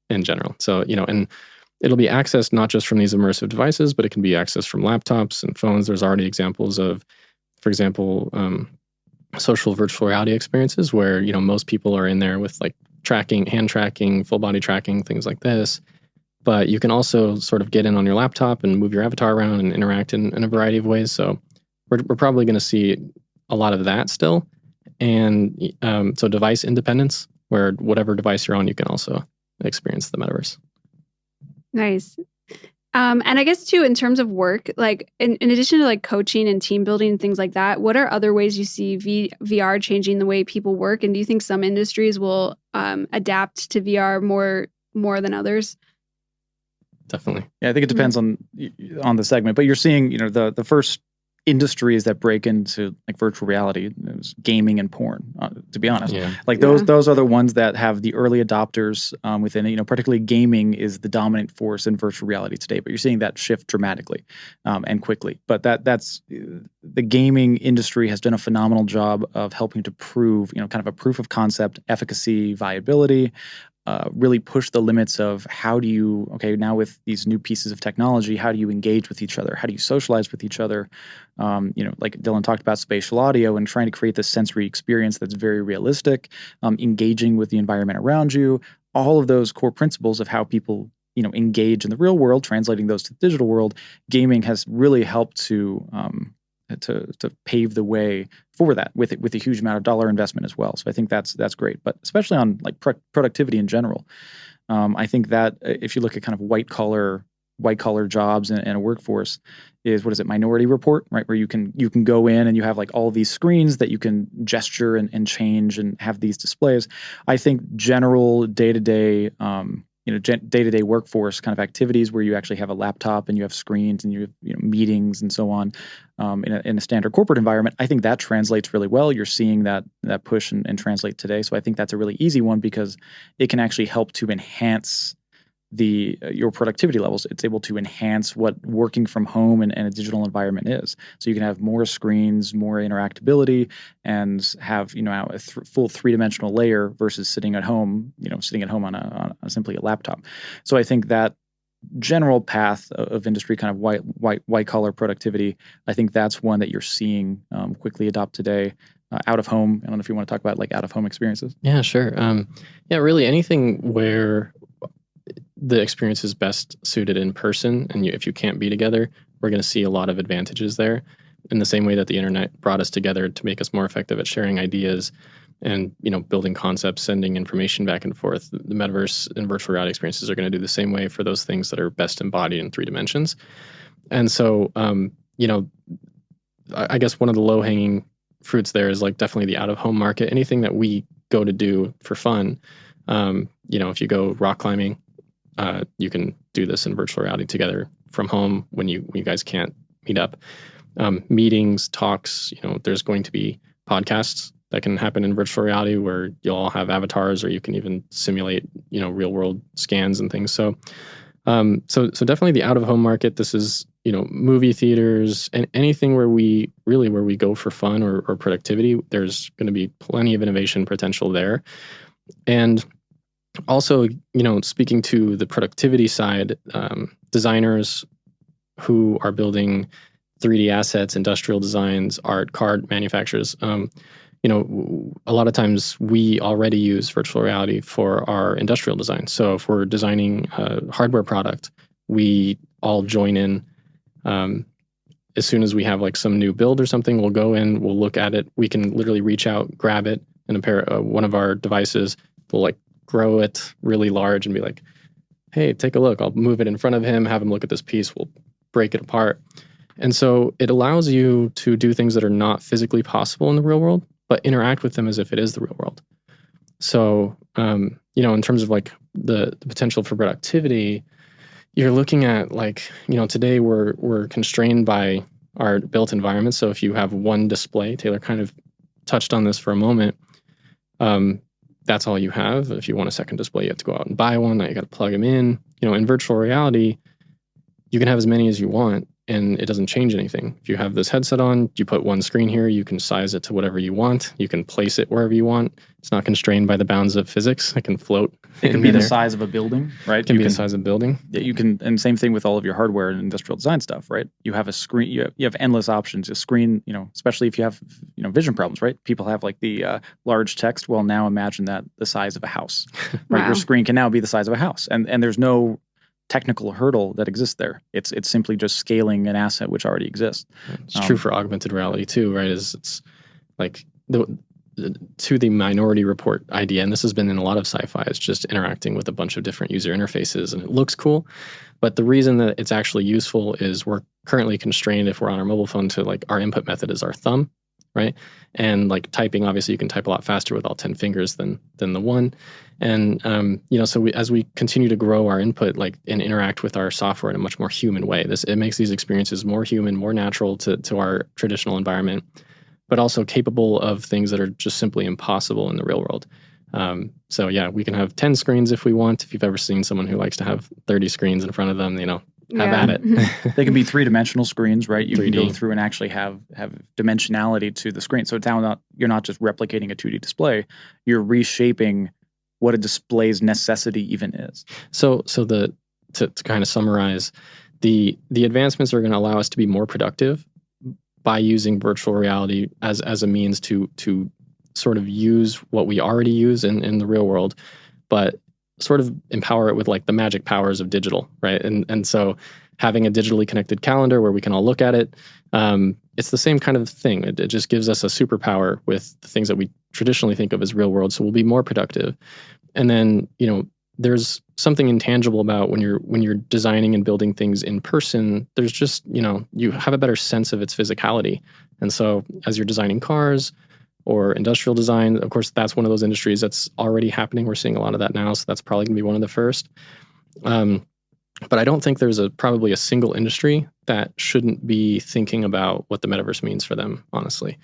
in general. So, and it'll be accessed not just from these immersive devices, but it can be accessed from laptops and phones. There's already examples of, for example, social virtual reality experiences where, most people are in there with like tracking, hand tracking, full body tracking, things like this. But you can also sort of get in on your laptop and move your avatar around and interact in a variety of ways. So we're probably going to see a lot of that still. And so device independence, where whatever device you're on, you can also experience the metaverse. Nice. And I guess too, in terms of work, like in addition to like coaching and team building and things like that, what are other ways you see VR changing the way people work? And do you think some industries will adapt to VR more than others? Definitely. Yeah, I think it depends on the segment, but you're seeing, the first industries that break into like virtual reality, it was gaming and porn, to be honest. Yeah. Those are the ones that have the early adopters within it. Particularly gaming is the dominant force in virtual reality today, but you're seeing that shift dramatically and quickly. But that's the gaming industry has done a phenomenal job of helping to prove, kind of a proof of concept, efficacy, viability, really push the limits of how do you, now with these new pieces of technology, how do you engage with each other? How do you socialize with each other? Like Dylan talked about spatial audio and trying to create this sensory experience that's very realistic, engaging with the environment around you, all of those core principles of how people, engage in the real world, translating those to the digital world. Gaming has really helped to pave the way for that with a huge amount of dollar investment as well. So I think that's great, but especially on like productivity in general. I think that if you look at kind of white collar jobs and a workforce is, what is it, Minority Report, right? Where you can go in and you have like all these screens that you can gesture and change and have these displays. I think general day-to-day day-to-day workforce kind of activities where you actually have a laptop and you have screens and you have meetings and so on in a standard corporate environment, I think that translates really well. You're seeing that push and translate today. So I think that's a really easy one because it can actually help to enhance your productivity levels. It's able to enhance what working from home and a digital environment is. So you can have more screens, more interactability, and have a full three-dimensional layer versus sitting at home on simply a laptop. So I think that general path of industry, kind of white collar productivity, I think that's one that you're seeing quickly adopt today. Out of home. I don't know if you want to talk about like out of home experiences. Yeah, sure. Really anything where the experience is best suited in person, and if you can't be together, we're going to see a lot of advantages there. In the same way that the internet brought us together to make us more effective at sharing ideas and building concepts, sending information back and forth, the metaverse and virtual reality experiences are going to do the same way for those things that are best embodied in 3 dimensions. And so, I guess one of the low-hanging fruits there is like definitely the out-of-home market. Anything that we go to do for fun, if you go rock climbing, you can do this in virtual reality together from home when you guys can't meet up. Meetings, talks, there's going to be podcasts that can happen in virtual reality where you'll all have avatars, or you can even simulate, real world scans and things. So definitely the out of home market. This is, movie theaters and anything where we go for fun or productivity. There's going to be plenty of innovation potential there. And also, speaking to the productivity side, designers who are building 3D assets, industrial designs, art, card manufacturers, a lot of times we already use virtual reality for our industrial design. So if we're designing a hardware product, we all join in as soon as we have like some new build or something, we'll go in, we'll look at it. We can literally reach out, grab it, and one of our devices will like grow it really large and be like, hey, take a look. I'll move it in front of him, have him look at this piece. We'll break it apart. And so it allows you to do things that are not physically possible in the real world, but interact with them as if it is the real world. So, in terms of like the potential for productivity, you're looking at like, today we're constrained by our built environment. So if you have one display, Taylor kind of touched on this for a moment, that's all you have. If you want a second display, you have to go out and buy one. Now you got to plug them in. In virtual reality, you can have as many as you want, and it doesn't change anything. If you have this headset on, you put one screen here, you can size it to whatever you want. You can place it wherever you want. It's not constrained by the bounds of physics. It can float. It can be the size of a building, right? It can be the size of a building. Yeah, you can, and same thing with all of your hardware and industrial design stuff, right? You have a screen, you have endless options. A screen, especially if you have, vision problems, right? People have like the large text. Well, now imagine that the size of a house, right? Wow. Your screen can now be the size of a house, and there's no technical hurdle that exists there. It's simply just scaling an asset which already exists. It's true for augmented reality too, right? It's like to the Minority Report idea, and this has been in a lot of sci-fi, is just interacting with a bunch of different user interfaces, and it looks cool. But the reason that it's actually useful is we're currently constrained, if we're on our mobile phone, to like our input method is our thumb, right? And like typing, obviously you can type a lot faster with all 10 fingers than the one. And, so as we continue to grow our input, like, and interact with our software in a much more human way, it makes these experiences more human, more natural to our traditional environment, but also capable of things that are just simply impossible in the real world. So yeah, we can have 10 screens if we want. If you've ever seen someone who likes to have 30 screens in front of them, have at it. They can be three-dimensional screens, right? You 3D. can go through and actually have dimensionality to the screen. So you're not just replicating a 2D display, you're reshaping what a display's necessity even is. So to kind of summarize, the advancements are going to allow us to be more productive by using virtual reality as a means to sort of use what we already use in the real world, but sort of empower it with like the magic powers of digital, right? And so having a digitally connected calendar where we can all look at it, it's the same kind of thing. It just gives us a superpower with the things that we traditionally think of as real world. So we'll be more productive. And then, there's something intangible about when you're designing and building things in person. There's just, you have a better sense of its physicality. And so as you're designing cars or industrial design, of course, that's one of those industries that's already happening. We're seeing a lot of that now. So that's probably going to be one of the first. But I don't think there's probably a single industry that shouldn't be thinking about what the metaverse means for them, honestly.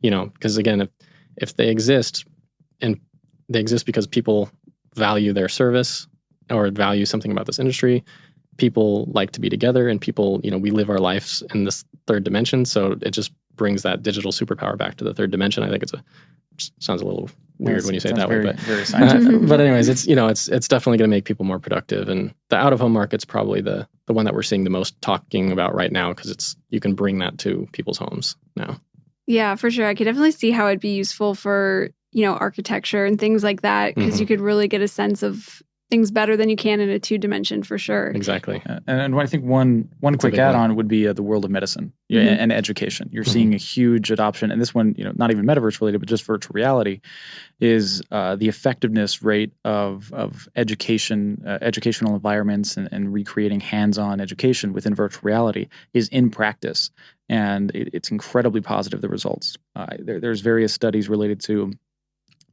Because again, if they exist, and they exist because people value their service or value something about this industry, people like to be together, and people, we live our lives in this third dimension. So it just brings that digital superpower back to the third dimension. I think sounds a little weird when you say it that way, but very scientific. But anyways, it's definitely going to make people more productive, and the out of home market's probably the one that we're seeing the most talking about right now, because you can bring that to people's homes now. Yeah, for sure. I could definitely see how it'd be useful for architecture and things like that, because you could really get a sense of things better than you can in a 2-dimension, for sure. Exactly. And I think one quick add-on would be the world of medicine and education. You're seeing a huge adoption, and this one, not even metaverse related, but just virtual reality, is the effectiveness rate of educational environments and recreating hands-on education within virtual reality is in practice, and it's incredibly positive, the results. There's various studies related to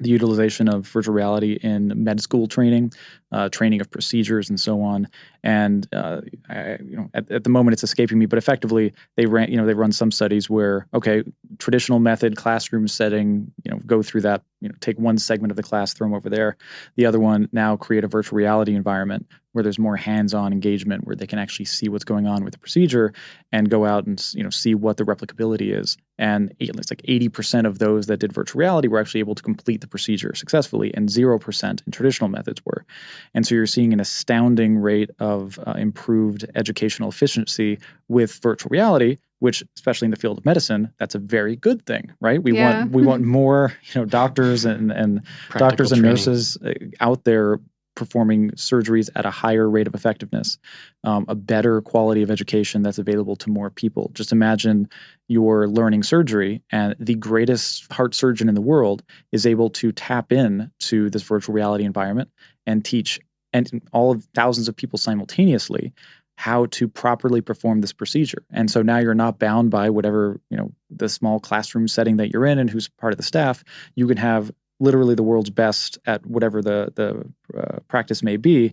the utilization of virtual reality in med school training of procedures and so on. And at the moment it's escaping me, but effectively they run some studies where, okay, traditional method, classroom setting, go through that, take one segment of the class, throw them over there. The other one, now create a virtual reality environment where there's more hands-on engagement, where they can actually see what's going on with the procedure and go out and see what the replicability is. And it's like 80% of those that did virtual reality were actually able to complete the procedure successfully, and 0% in traditional methods were. And so you're seeing an astounding rate of improved educational efficiency with virtual reality, which, especially in the field of medicine, that's a very good thing, right? We want more, doctors and Practical doctors and training. nurses out there performing surgeries at a higher rate of effectiveness, a better quality of education that's available to more people. Just imagine you're learning surgery and the greatest heart surgeon in the world is able to tap in to this virtual reality environment and teach and all of thousands of people simultaneously how to properly perform this procedure. And so now you're not bound by whatever, the small classroom setting that you're in and who's part of the staff. You can have literally the world's best at whatever the practice may be,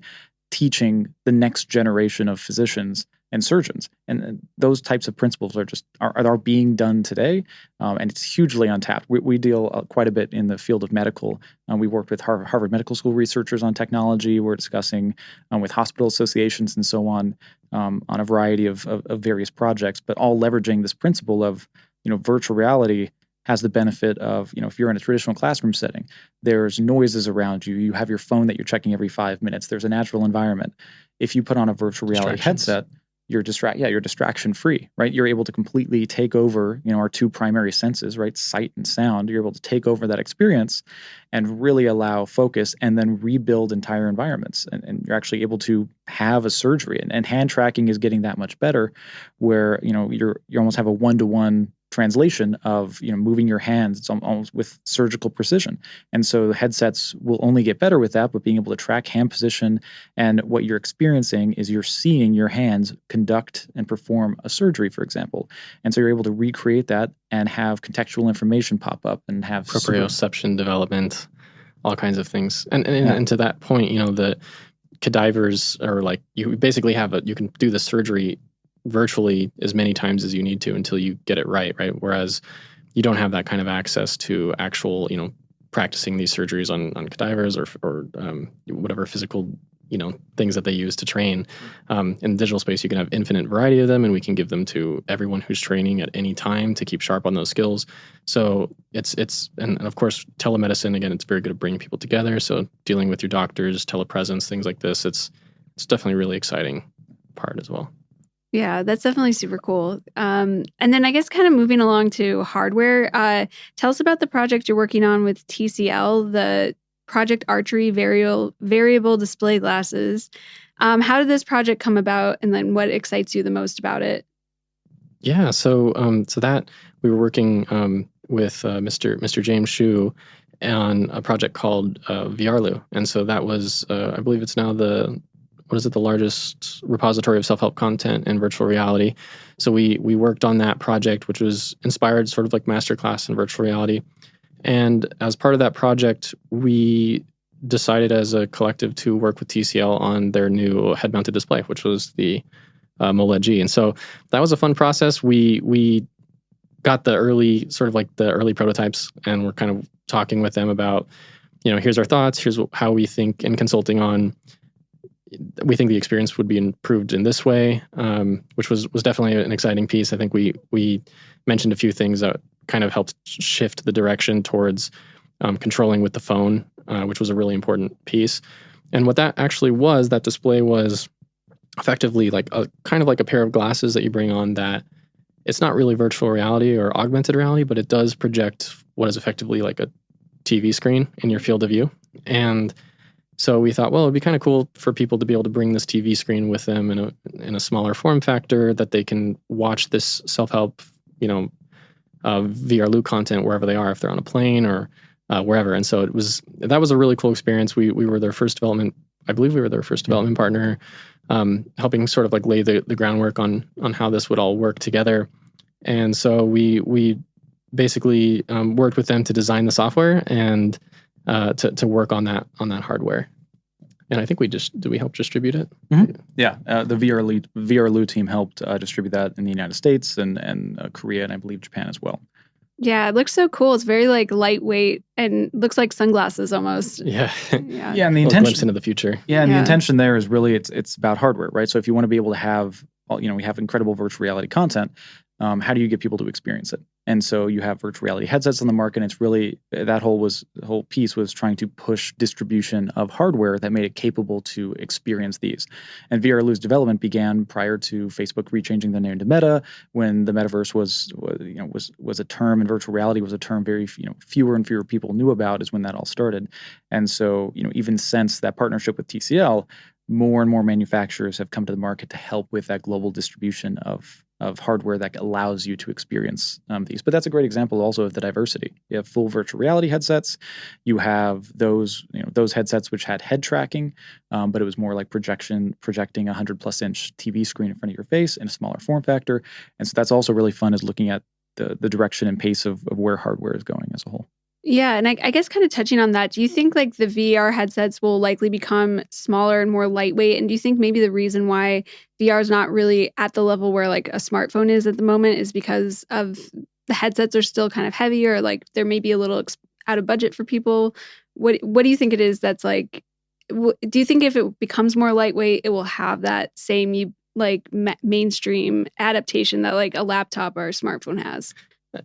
teaching the next generation of physicians and surgeons. And those types of principles are being done today, and it's hugely untapped. We deal quite a bit in the field of medical. We worked with Harvard Medical School researchers on technology. We're discussing with hospital associations and so on a variety of various projects, but all leveraging this principle of, virtual reality has the benefit of, if you're in a traditional classroom setting, there's noises around you. You have your phone that you're checking every 5 minutes. There's a natural environment. If you put on a virtual reality headset, you're distraction free, right? You're able to completely take over, our two primary senses, right? Sight and sound. You're able to take over that experience and really allow focus and then rebuild entire environments. And you're actually able to have a surgery. And hand tracking is getting that much better where, you almost have a one-to-one translation of moving your hands. It's almost with surgical precision. And so the headsets will only get better with that, but being able to track hand position and what you're experiencing is you're seeing your hands conduct and perform a surgery, for example. And so you're able to recreate that and have contextual information pop up and have proprioception development, all kinds of things. And to that point, the cadavers are like, you basically you can do the surgery virtually as many times as you need to until you get it right? Whereas you don't have that kind of access to actual, practicing these surgeries on cadavers or whatever physical, things that they use to train. In digital space, you can have infinite variety of them, and we can give them to everyone who's training at any time to keep sharp on those skills. So and of course, telemedicine, again, it's very good at bringing people together. So dealing with your doctors, telepresence, things like this, it's definitely a really exciting part as well. Yeah, that's definitely super cool. And then I guess kind of moving along to hardware, tell us about the project you're working on with TCL, the Project Archery Variable Display Glasses. How did this project come about, and then what excites you the most about it? Yeah, so that we were working with Mr. James Hsu on a project called VRLU, and so that was I believe it's now the largest repository of self-help content in virtual reality. So we worked on that project, which was inspired sort of like masterclass in virtual reality. And as part of that project, we decided as a collective to work with TCL on their new head-mounted display, which was the MOLED G. And so that was a fun process. We got the early prototypes, and we're kind of talking with them about, here's our thoughts, here's how we think in consulting on, we think the experience would be improved in this way, which was definitely an exciting piece. I think we mentioned a few things that kind of helped shift the direction towards controlling with the phone, which was a really important piece. And what that actually was, that display was effectively like a kind of like a pair of glasses that you bring on that it's not really virtual reality or augmented reality, but it does project what is effectively like a TV screen in your field of view. And so we thought, well, it'd be kind of cool for people to be able to bring this TV screen with them in a smaller form factor that they can watch this self-help, VRLU content wherever they are, if they're on a plane or wherever. And so that was a really cool experience. We were their first development. I believe we were their first development partner, helping sort of like lay the groundwork on how this would all work together. And so we basically worked with them to design the software and to work on that hardware. And I think did we help distribute it? Mm-hmm. Yeah, the VRLU team helped distribute that in the United States and Korea, and I believe Japan as well. Yeah, it looks so cool. It's very like lightweight and looks like sunglasses almost. Yeah. Yeah, and the intention, glimpse into the future. Yeah, and the intention there is really it's about hardware, right? So if you want to be able to have, we have incredible virtual reality content, how do you get people to experience it? And so you have virtual reality headsets on the market. And it's really that whole piece was trying to push distribution of hardware that made it capable to experience these. And VRLU's development began prior to Facebook rechanging the name to Meta, when the metaverse was a term, and virtual reality was a term very fewer and fewer people knew about. Is when that all started. And so even since that partnership with TCL, more and more manufacturers have come to the market to help with that global distribution of hardware that allows you to experience these. But that's a great example also of the diversity. You have full virtual reality headsets. You have those headsets which had head tracking, but it was more like projecting a 100+ inch TV screen in front of your face in a smaller form factor. And so that's also really fun, is looking at the direction and pace of where hardware is going as a whole. Yeah, and I guess kind of touching on that, do you think like the VR headsets will likely become smaller and more lightweight? And do you think maybe the reason why VR is not really at the level where like a smartphone is at the moment is because of the headsets are still kind of heavier, like there may be a little out of budget for people? What do you think it is that's like, do you think if it becomes more lightweight, it will have that same mainstream adaptation that like a laptop or a smartphone has?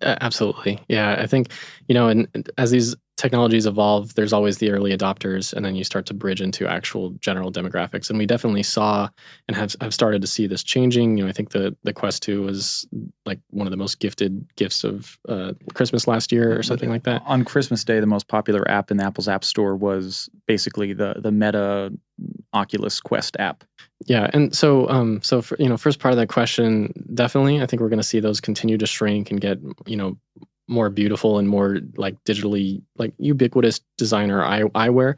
Absolutely. Yeah. I think, and as these technologies evolve, there's always the early adopters, and then you start to bridge into actual general demographics. And we definitely saw and have started to see this changing. I think the Quest 2 was like one of the most gifted gifts of Christmas last year or something like that. On Christmas Day, the most popular app in Apple's App Store was basically the Meta Oculus Quest app. Yeah, and so for, first part of that question, definitely, I think we're going to see those continue to shrink and get more beautiful and more like digitally like ubiquitous designer eyewear.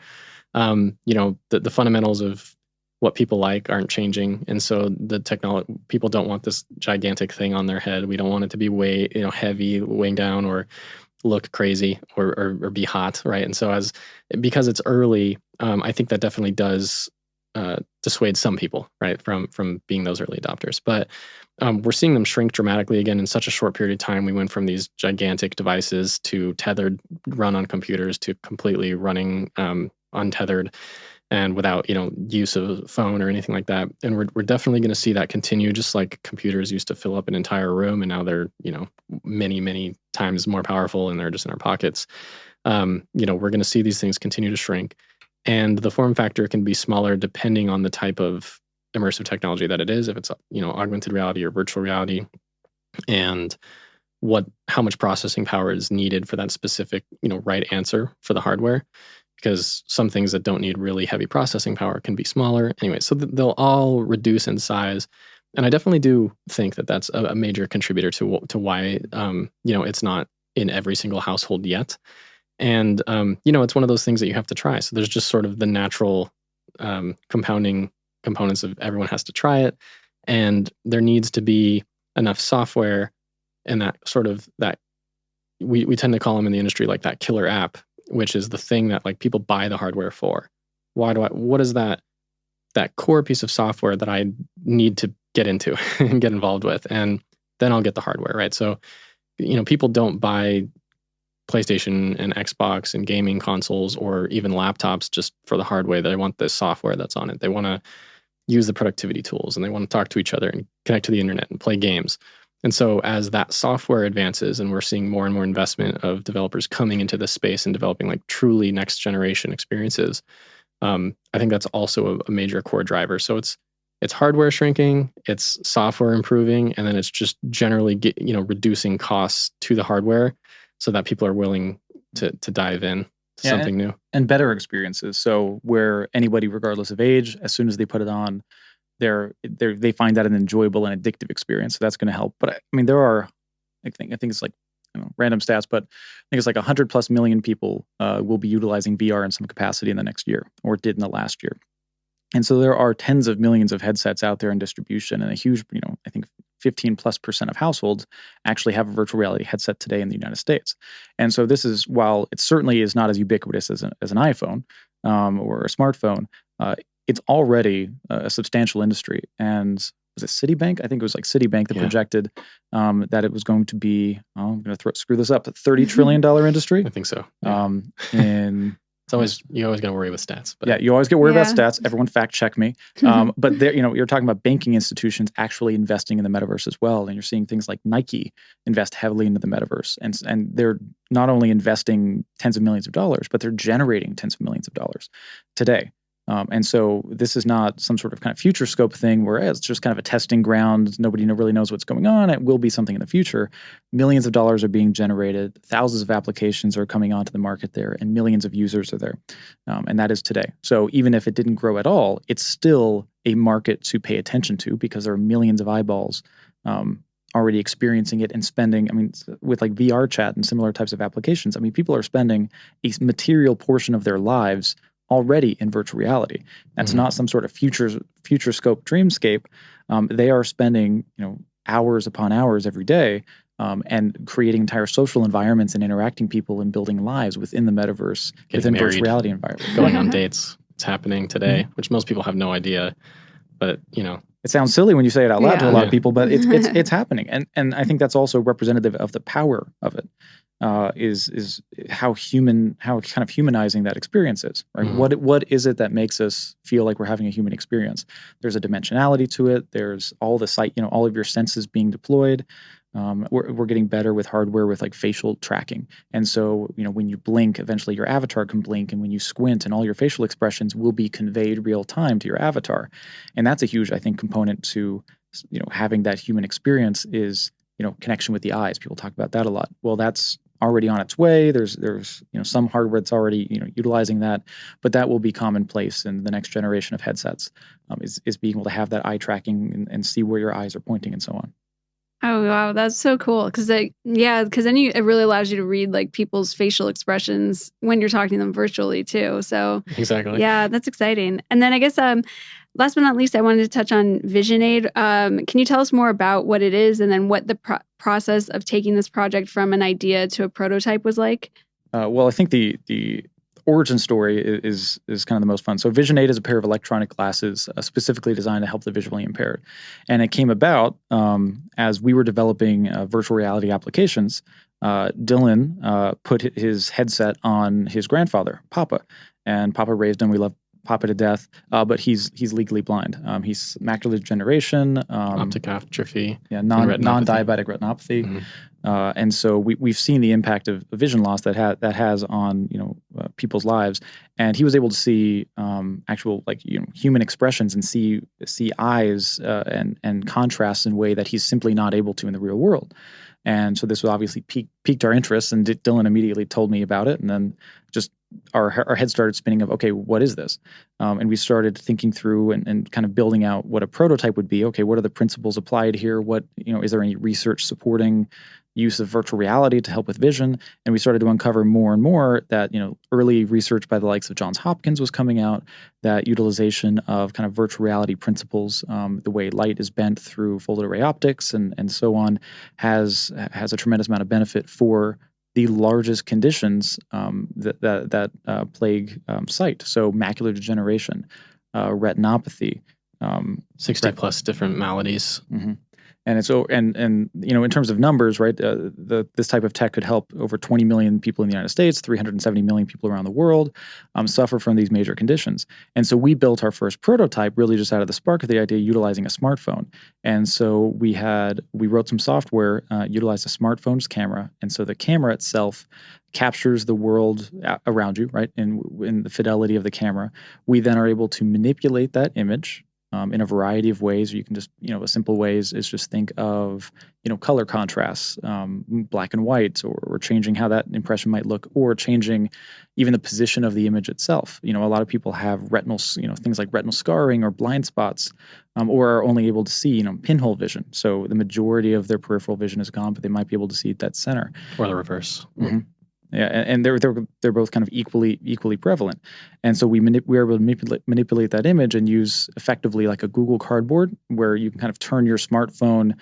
The fundamentals of what people like aren't changing, and so the technology, people don't want this gigantic thing on their head. We don't want it to be heavy, weighing down, or look crazy, or be hot, right? And so because it's early, I think that definitely does dissuade some people, right, from being those early adopters. But we're seeing them shrink dramatically again in such a short period of time. We went from these gigantic devices to tethered, run on computers, to completely running untethered and without use of a phone or anything like that. And we're definitely going to see that continue, just like computers used to fill up an entire room, and now they're many times more powerful, and they're just in our pockets. We're going to see these things continue to shrink. And the form factor can be smaller depending on the type of immersive technology that it is, if it's augmented reality or virtual reality, and how much processing power is needed for that specific right answer for the hardware. Because some things that don't need really heavy processing power can be smaller. Anyway, so they'll all reduce in size. And I definitely do think that that's a major contributor to why it's not in every single household yet. And, it's one of those things that you have to try. So there's just sort of the natural compounding components of everyone has to try it. And there needs to be enough software and that sort of that we tend to call them in the industry like that killer app, which is the thing that like people buy the hardware for. What is that core piece of software that I need to get into and get involved with? And then I'll get the hardware, right? So, people don't buy PlayStation and Xbox and gaming consoles or even laptops just for the hardware. They want the software that's on it. They want to use the productivity tools, and they want to talk to each other and connect to the internet and play games. And so as that software advances, and we're seeing more and more investment of developers coming into this space and developing like truly next generation experiences, I think that's also a major core driver. So it's hardware shrinking, it's software improving, and then it's just generally reducing costs to the hardware, so that people are willing to dive in to something new. And better experiences. So where anybody, regardless of age, as soon as they put it on, they find that an enjoyable and addictive experience. So that's going to help. But I mean, there are, I think it's like random stats, but I think it's like 100+ million people will be utilizing VR in some capacity in the next year, or did in the last year. And so there are tens of millions of headsets out there in distribution, and a huge, I think 15+% of households actually have a virtual reality headset today in the United States. And so this is, while it certainly is not as ubiquitous as an iPhone or a smartphone, it's already a substantial industry. And was it Citibank? I think it was like Citibank that projected that it was going to be, I'm going to screw this up, a $30 trillion industry. I think so. Yeah. In It's always, you always got to worry with stats. But Yeah, you always get worried about Yeah. stats. Everyone fact check me. But there, you're talking about banking institutions actually investing in the metaverse as well, and you're seeing things like Nike invest heavily into the metaverse, and they're not only investing tens of millions of dollars, but they're generating tens of millions of dollars today. And so this is not some sort of kind of future scope thing where it's just kind of a testing ground. Nobody really knows what's going on. It will be something in the future. Millions of dollars are being generated. Thousands of applications are coming onto the market there, and millions of users are there. And that is today. So even if it didn't grow at all, it's still a market to pay attention to because there are millions of eyeballs already experiencing it and spending. I mean, with like VR chat and similar types of applications, I mean, people are spending a material portion of their lives already in virtual reality. That's not some sort of future scope dreamscape. They are spending hours upon hours every day and creating entire social environments and interacting people and building lives within the metaverse, within virtual reality environment. Going on dates. It's happening today, which most people have no idea. But it sounds silly when you say it out loud to a lot of people, but it's happening. And I think that's also representative of the power of it. Is how kind of humanizing that experience is, right? What is it that makes us feel like we're having a human experience? There's a dimensionality to it. There's all the all of your senses being deployed. We're getting better with hardware with like facial tracking. And so, when you blink, eventually your avatar can blink, and when you squint, and all your facial expressions will be conveyed real time to your avatar. And that's a huge, I think, component to, having that human experience is, connection with the eyes. People talk about that a lot. Well, that's already on its way. There's some hardware that's already utilizing that, but that will be commonplace in the next generation of headsets. Is being able to have that eye tracking and see where your eyes are pointing and so on. Oh wow, that's so cool. Because then it really allows you to read like people's facial expressions when you're talking to them virtually too. So exactly, yeah, that's exciting. And then I guess last but not least, I wanted to touch on Visionaid. Can you tell us more about what it is, and then what the process of taking this project from an idea to a prototype was like? Well, I think the origin story is kind of the most fun. So Visionaid is a pair of electronic glasses specifically designed to help the visually impaired. And it came about as we were developing virtual reality applications. Dylan put his headset on his grandfather, Papa. And Papa raised him. We love Papa to death, but he's legally blind. He's macular degeneration, optic atrophy, non-diabetic retinopathy, and so we've seen the impact of vision loss that has on people's lives. And he was able to see actual human expressions and see eyes and contrasts in a way that he's simply not able to in the real world. And so this was obviously piqued our interest, and Dylan immediately told me about it, and then just our head started spinning of, okay, what is this? And we started thinking through and kind of building out what a prototype would be. Okay, what are the principles applied here? What, is there any research supporting use of virtual reality to help with vision? And we started to uncover more and more that, early research by the likes of Johns Hopkins was coming out, that utilization of kind of virtual reality principles, the way light is bent through folded array optics and so on, has a tremendous amount of benefit for the largest conditions that plague sight. So macular degeneration, retinopathy, 60 plus different maladies. And it's and in terms of numbers, right? This type of tech could help over 20 million people in the United States, 370 million people around the world suffer from these major conditions. And so we built our first prototype really just out of the spark of the idea, utilizing a smartphone. And so we wrote some software, utilized a smartphone's camera, and so the camera itself captures the world around you, right? In the fidelity of the camera, we then are able to manipulate that image in a variety of ways. You can just, a simple way is just think of, color contrasts, black and white, or changing how that impression might look, or changing even the position of the image itself. A lot of people have retinal, things like retinal scarring or blind spots, or are only able to see, pinhole vision. So the majority of their peripheral vision is gone, but they might be able to see that center. Or the reverse. Yeah, and they're both kind of equally prevalent, and so we were able to manipulate that image and use effectively like a Google Cardboard, where you can kind of turn your smartphone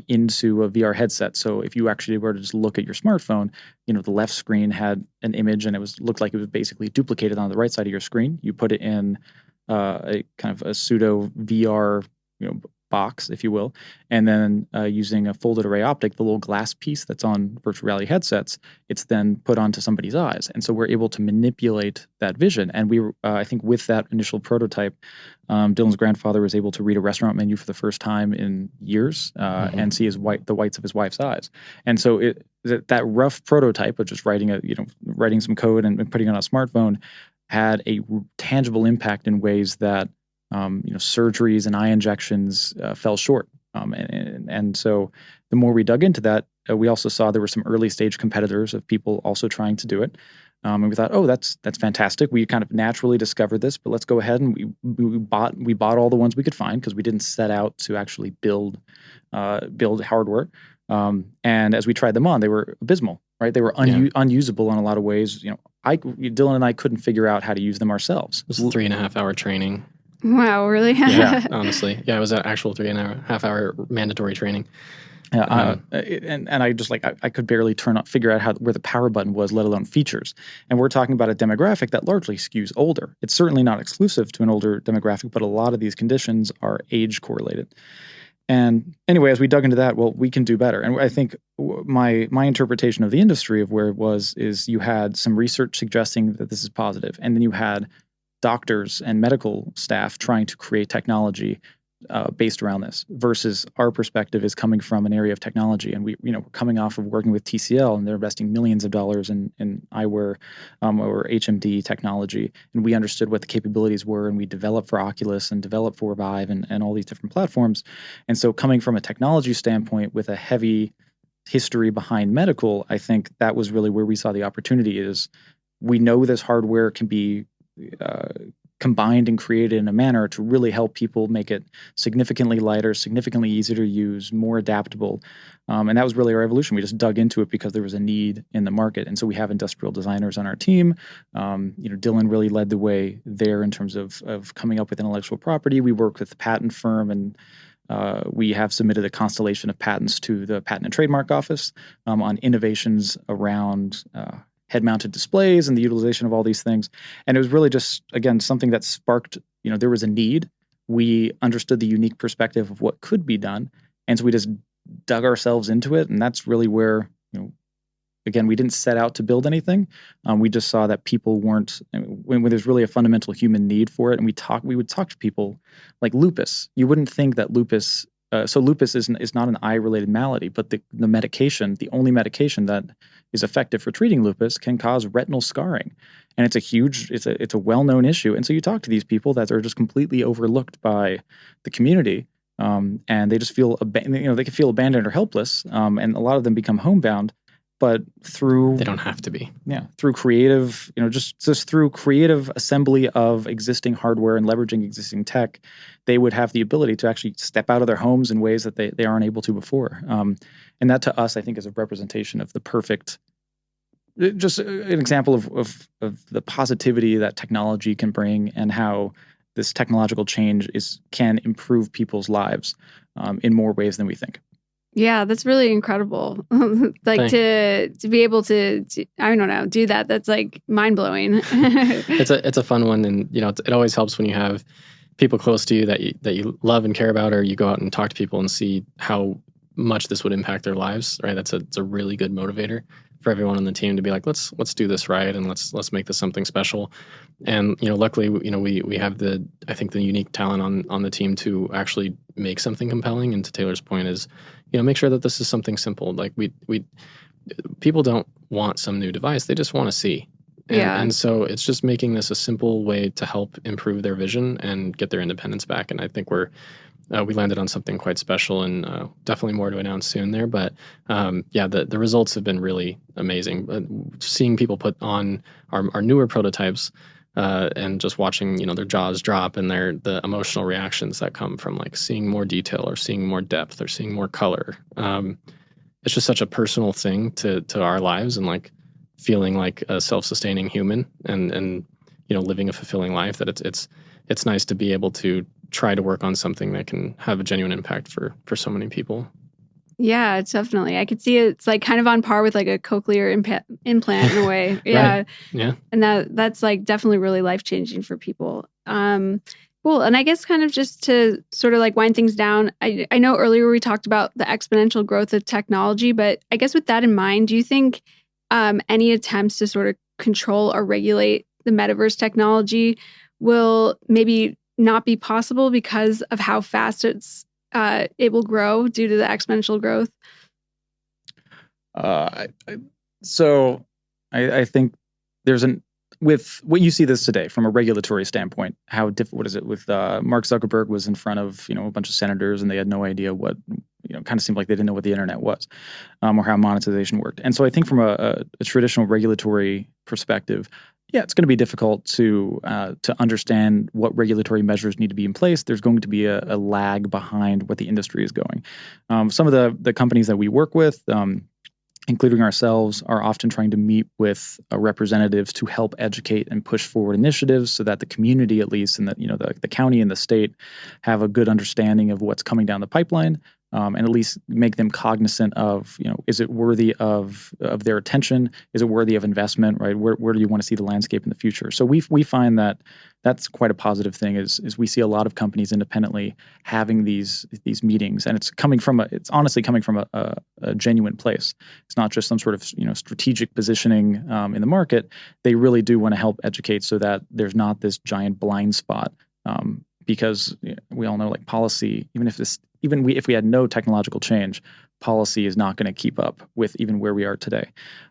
into a VR headset. So if you actually were to just look at your smartphone, the left screen had an image, and looked like it was basically duplicated on the right side of your screen. You put it in a kind of a pseudo VR, box, if you will, and then using a folded array optic, the little glass piece that's on virtual reality headsets, it's then put onto somebody's eyes. And so we're able to manipulate that vision. And we, I think with that initial prototype, Dylan's grandfather was able to read a restaurant menu for the first time in years and see the whites of his wife's eyes. And so that rough prototype of just writing some code and putting it on a smartphone had a tangible impact in ways that surgeries and eye injections fell short. And so the more we dug into that, we also saw there were some early stage competitors of people also trying to do it. And we thought, oh, that's fantastic. We kind of naturally discovered this, but let's go ahead and we bought all the ones we could find because we didn't set out to actually build hardware. And as we tried them on, they were abysmal, right? They were unusable in a lot of ways. Dylan and I couldn't figure out how to use them ourselves. It was a 3.5 hour training. Wow, really? Yeah, honestly. Yeah, it was an actual 3.5 hour mandatory training. And I just I could barely figure out where the power button was, let alone features. And we're talking about a demographic that largely skews older. It's certainly not exclusive to an older demographic, but a lot of these conditions are age correlated. And anyway, as we dug into that, well, we can do better. And I think my interpretation of the industry of where it was is you had some research suggesting that this is positive, and then you had doctors and medical staff trying to create technology based around this, versus our perspective is coming from an area of technology. And we're coming off of working with TCL, and they're investing millions of dollars in eyewear or HMD technology. And we understood what the capabilities were, and we developed for Oculus and developed for Vive and all these different platforms. And so coming from a technology standpoint with a heavy history behind medical, I think that was really where we saw the opportunity is we know this hardware can be combined and created in a manner to really help people make it significantly lighter, significantly easier to use, more adaptable. And that was really our evolution. We just dug into it because there was a need in the market. And so we have industrial designers on our team. Dylan really led the way there in terms of coming up with intellectual property. We work with the patent firm, and we have submitted a constellation of patents to the Patent and Trademark Office on innovations around head-mounted displays and the utilization of all these things. And it was really just, again, something that sparked, there was a need. We understood the unique perspective of what could be done. And so we just dug ourselves into it. And that's really where, again, we didn't set out to build anything. We just saw that people weren't, when there's really a fundamental human need for it. And we would talk to people like lupus. You wouldn't think that lupus, so lupus is not an eye-related malady, but the medication, the only medication that is effective for treating lupus can cause retinal scarring. And it's a well-known issue. And so you talk to these people that are just completely overlooked by the community, and they just feel, they can feel abandoned or helpless. And a lot of them become homebound, but they don't have to be. Yeah. Through creative, just through creative assembly of existing hardware and leveraging existing tech, they would have the ability to actually step out of their homes in ways that they aren't able to before. And that to us, I think, is a representation of the perfect, just an example of the positivity that technology can bring and how this technological change can improve people's lives in more ways than we think. Yeah, that's really incredible. To be able to I don't know, do that. That's mind blowing. It's a fun one, and it always helps when you have people close to you that you love and care about, or you go out and talk to people and see how much this would impact their lives. Right? It's a really good motivator for everyone on the team to be like, let's do this right, and let's make this something special. And luckily, we have the unique talent on the team to actually make something compelling. And to Taylor's point is, make sure that this is something simple. Like people don't want some new device; they just want to see. And so it's just making this a simple way to help improve their vision and get their independence back. And I think we landed on something quite special, and definitely more to announce soon there. But the results have been really amazing. Seeing people put on our newer prototypes and just watching their jaws drop and the emotional reactions that come from seeing more detail or seeing more depth or seeing more color. It's just such a personal thing to our lives, and feeling like a self-sustaining human and living a fulfilling life, that it's nice to be able to try to work on something that can have a genuine impact for so many people. Yeah, definitely. I could see it's kind of on par with a cochlear implant in a way. Yeah. Right. Yeah. And that's definitely really life-changing for people. Cool. And I guess kind of just to sort of like wind things down, I know earlier we talked about the exponential growth of technology, but I guess with that in mind, do you think any attempts to sort of control or regulate the metaverse technology will maybe not be possible because of how fast it will grow due to the exponential growth? So I think there's with what you see this today from a regulatory standpoint, what is it with Mark Zuckerberg was in front of, a bunch of senators and they had no idea what, kind of seemed like they didn't know what the internet was, or how monetization worked. And so I think from a traditional regulatory perspective, yeah, it's going to be difficult to understand what regulatory measures need to be in place. There's going to be a lag behind what the industry is going. Some of the companies that we work with, including ourselves, are often trying to meet with representatives to help educate and push forward initiatives so that the community, at least, and the county and the state have a good understanding of what's coming down the pipeline, and at least make them cognizant of, is it worthy of their attention? Is it worthy of investment, right? Where do you want to see the landscape in the future? So we find that that's quite a positive thing is we see a lot of companies independently having these meetings, and it's honestly coming from a genuine place. It's not just some sort of strategic positioning in the market. They really do want to help educate so that there's not this giant blind spot, because we all know, like, policy, if we had no technological change, policy is not going to keep up with even where we are today.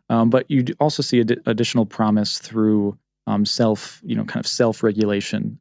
But you also see additional promise through self-regulation.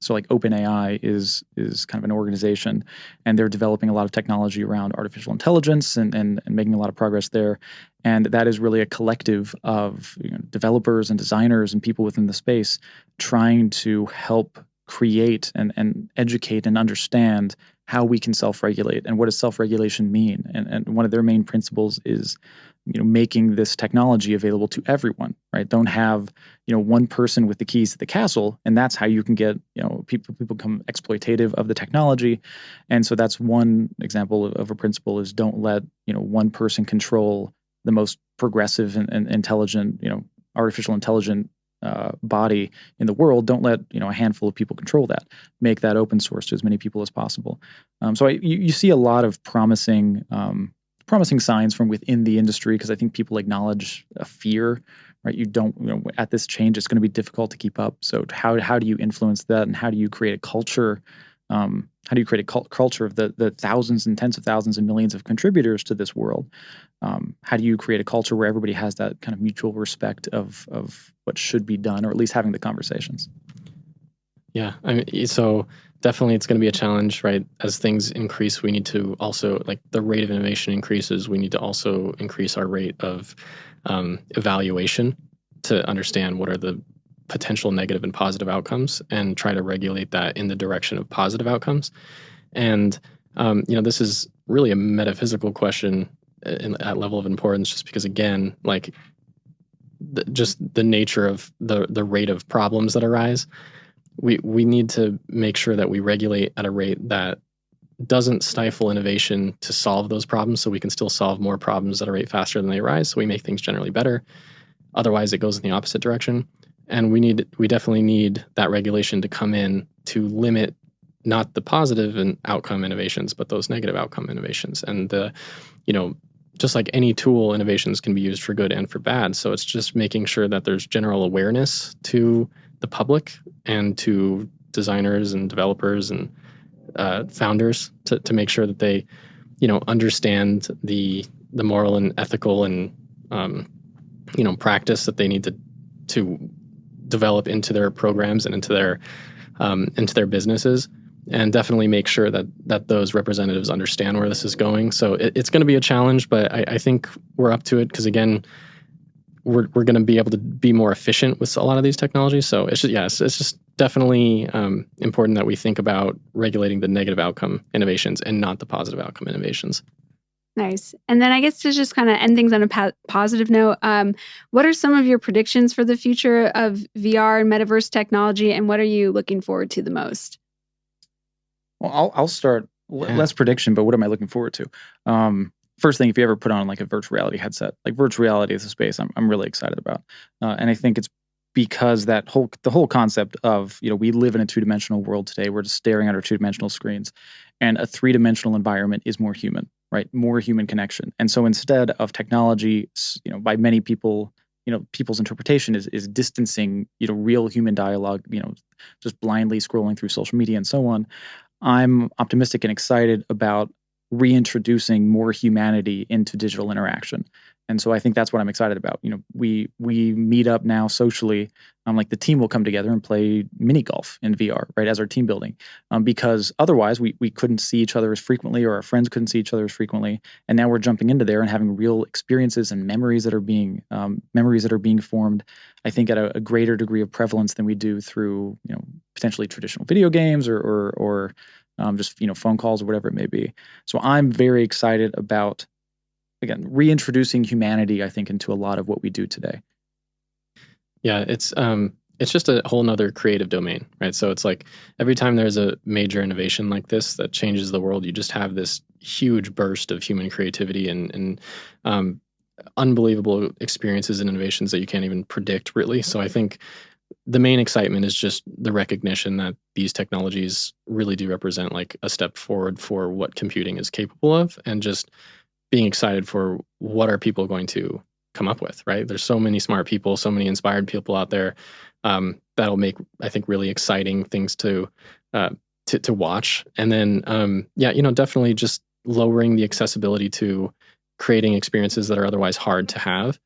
So like OpenAI is kind of an organization, and they're developing a lot of technology around artificial intelligence and making a lot of progress there. And that is really a collective of developers and designers and people within the space trying to help create and educate and understand how we can self-regulate and what does self-regulation mean. And one of their main principles is making this technology available to everyone, right? Don't have, one person with the keys to the castle, and that's how you can get, people become exploitative of the technology. And so that's one example of a principle is don't let, one person control the most progressive and intelligent, artificial intelligent body in the world. Don't let a handful of people control that. Make that open source to as many people as possible. So you see a lot of promising signs from within the industry, because I think people acknowledge a fear, right? You don't, at this change, it's going to be difficult to keep up. So how do you influence that, and how do you create a culture? How do you create a culture of the thousands and tens of thousands and millions of contributors to this world? How do you create a culture where everybody has that kind of mutual respect of what should be done, or at least having the conversations? Yeah, so definitely it's going to be a challenge, right? As things increase, we need to also, the rate of innovation increases, we need to also increase our rate of evaluation to understand what are the potential negative and positive outcomes, and try to regulate that in the direction of positive outcomes. And, this is really a metaphysical question at level of importance, just because, again, just the nature of the rate of problems that arise. We need to make sure that we regulate at a rate that doesn't stifle innovation to solve those problems, so we can still solve more problems at a rate faster than they arise, so we make things generally better. Otherwise, it goes in the opposite direction. And we definitely need that regulation to come in to limit not the positive and outcome innovations, but those negative outcome innovations. And just like any tool, innovations can be used for good and for bad. So it's just making sure that there's general awareness to the public and to designers and developers and founders to make sure that they, understand the moral and ethical and practice that they need to develop into their programs and into their businesses, and definitely make sure that those representatives understand where this is going. So it's going to be a challenge, but I think we're up to it, because again, we're going to be able to be more efficient with a lot of these technologies. So it's just definitely important that we think about regulating the negative outcome innovations and not the positive outcome innovations. Nice. And then I guess to just kind of end things on a positive note, what are some of your predictions for the future of VR and metaverse technology, and what are you looking forward to the most? Well, I'll start. Less prediction, but what am I looking forward to? First thing, if you ever put on a virtual reality headset, virtual reality is a space I'm really excited about. And I think it's because the whole concept of, we live in a two-dimensional world today. We're just staring at our two-dimensional screens, and a three-dimensional environment is more human, right? More human connection. And so instead of technology, by many people, people's interpretation is distancing, real human dialogue, just blindly scrolling through social media and so on. I'm optimistic and excited about reintroducing more humanity into digital interaction. And so I think that's what I'm excited about. We meet up now socially. Like the team will come together and play mini golf in VR, right, as our team building, because otherwise we couldn't see each other as frequently, or our friends couldn't see each other as frequently. And now we're jumping into there and having real experiences and memories that are being formed, I think, at a greater degree of prevalence than we do through potentially traditional video games or just phone calls or whatever it may be. So I'm very excited about, again, reintroducing humanity, I think, into a lot of what we do today. Yeah, it's just a whole nother creative domain, right? So it's like every time there's a major innovation like this that changes the world, you just have this huge burst of human creativity and unbelievable experiences and innovations that you can't even predict, really. So I think the main excitement is just the recognition that these technologies really do represent like a step forward for what computing is capable of, and just being excited for what are people going to come up with, right? There's so many smart people, so many inspired people out there, that'll make, I think, really exciting things to watch. And then, definitely just lowering the accessibility to creating experiences that are otherwise hard to have,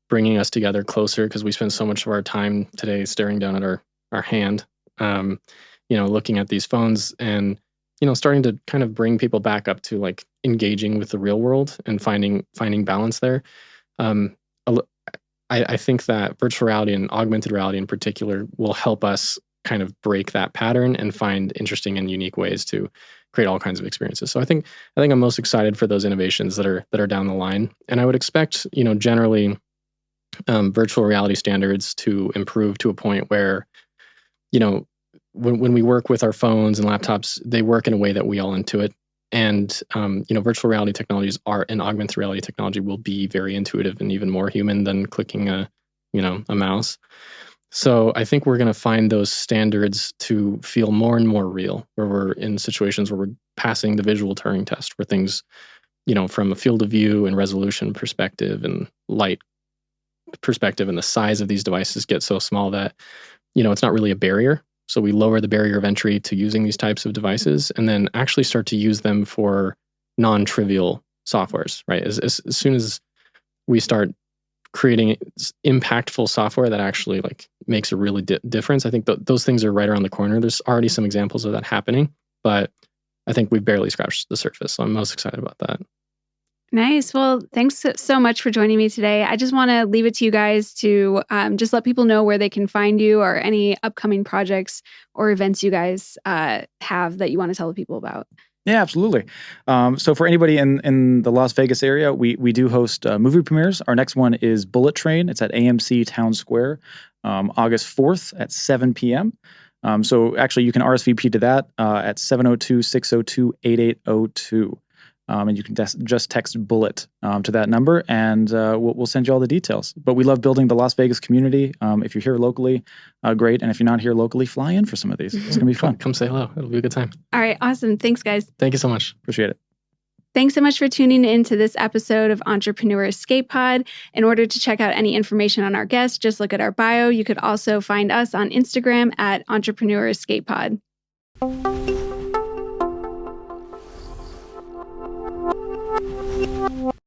bringing us together closer, because we spend so much of our time today staring down at our hand, looking at these phones, and starting to kind of bring people back up to like engaging with the real world and finding balance there. I think that virtual reality and augmented reality in particular will help us kind of break that pattern and find interesting and unique ways to create all kinds of experiences. So I think I'm most excited for those innovations that are down the line. And I would expect, generally, virtual reality standards to improve to a point where, when we work with our phones and laptops, they work in a way that we all intuit. And, virtual reality technologies and augmented reality technology will be very intuitive and even more human than clicking a mouse. So I think we're going to find those standards to feel more and more real, where we're in situations where we're passing the visual Turing test, where things, from a field of view and resolution perspective and light perspective and the size of these devices get so small that, it's not really a barrier. So we lower the barrier of entry to using these types of devices, and then actually start to use them for non-trivial softwares, right? As soon as we start creating impactful software that actually like makes a really difference, I think those things are right around the corner. There's already some examples of that happening, but I think we've barely scratched the surface. So I'm most excited about that. Nice. Well, thanks so much for joining me today. I just want to leave it to you guys to just let people know where they can find you, or any upcoming projects or events you guys have that you want to tell the people about. Yeah, absolutely. So for anybody in the Las Vegas area, we do host movie premieres. Our next one is Bullet Train. It's at AMC Town Square, August 4th at 7 p.m. So actually, you can RSVP to that at 702-602-8802. And you can just text Bullet to that number, and we'll send you all the details. But we love building the Las Vegas community. If you're here locally, great. And if you're not here locally, fly in for some of these. It's going to be fun. Come say hello. It'll be a good time. All right. Awesome. Thanks, guys. Thank you so much. Appreciate it. Thanks so much for tuning into this episode of Entrepreneur Escape Pod. In order to check out any information on our guests, just look at our bio. You could also find us on Instagram at Entrepreneur Escape Pod.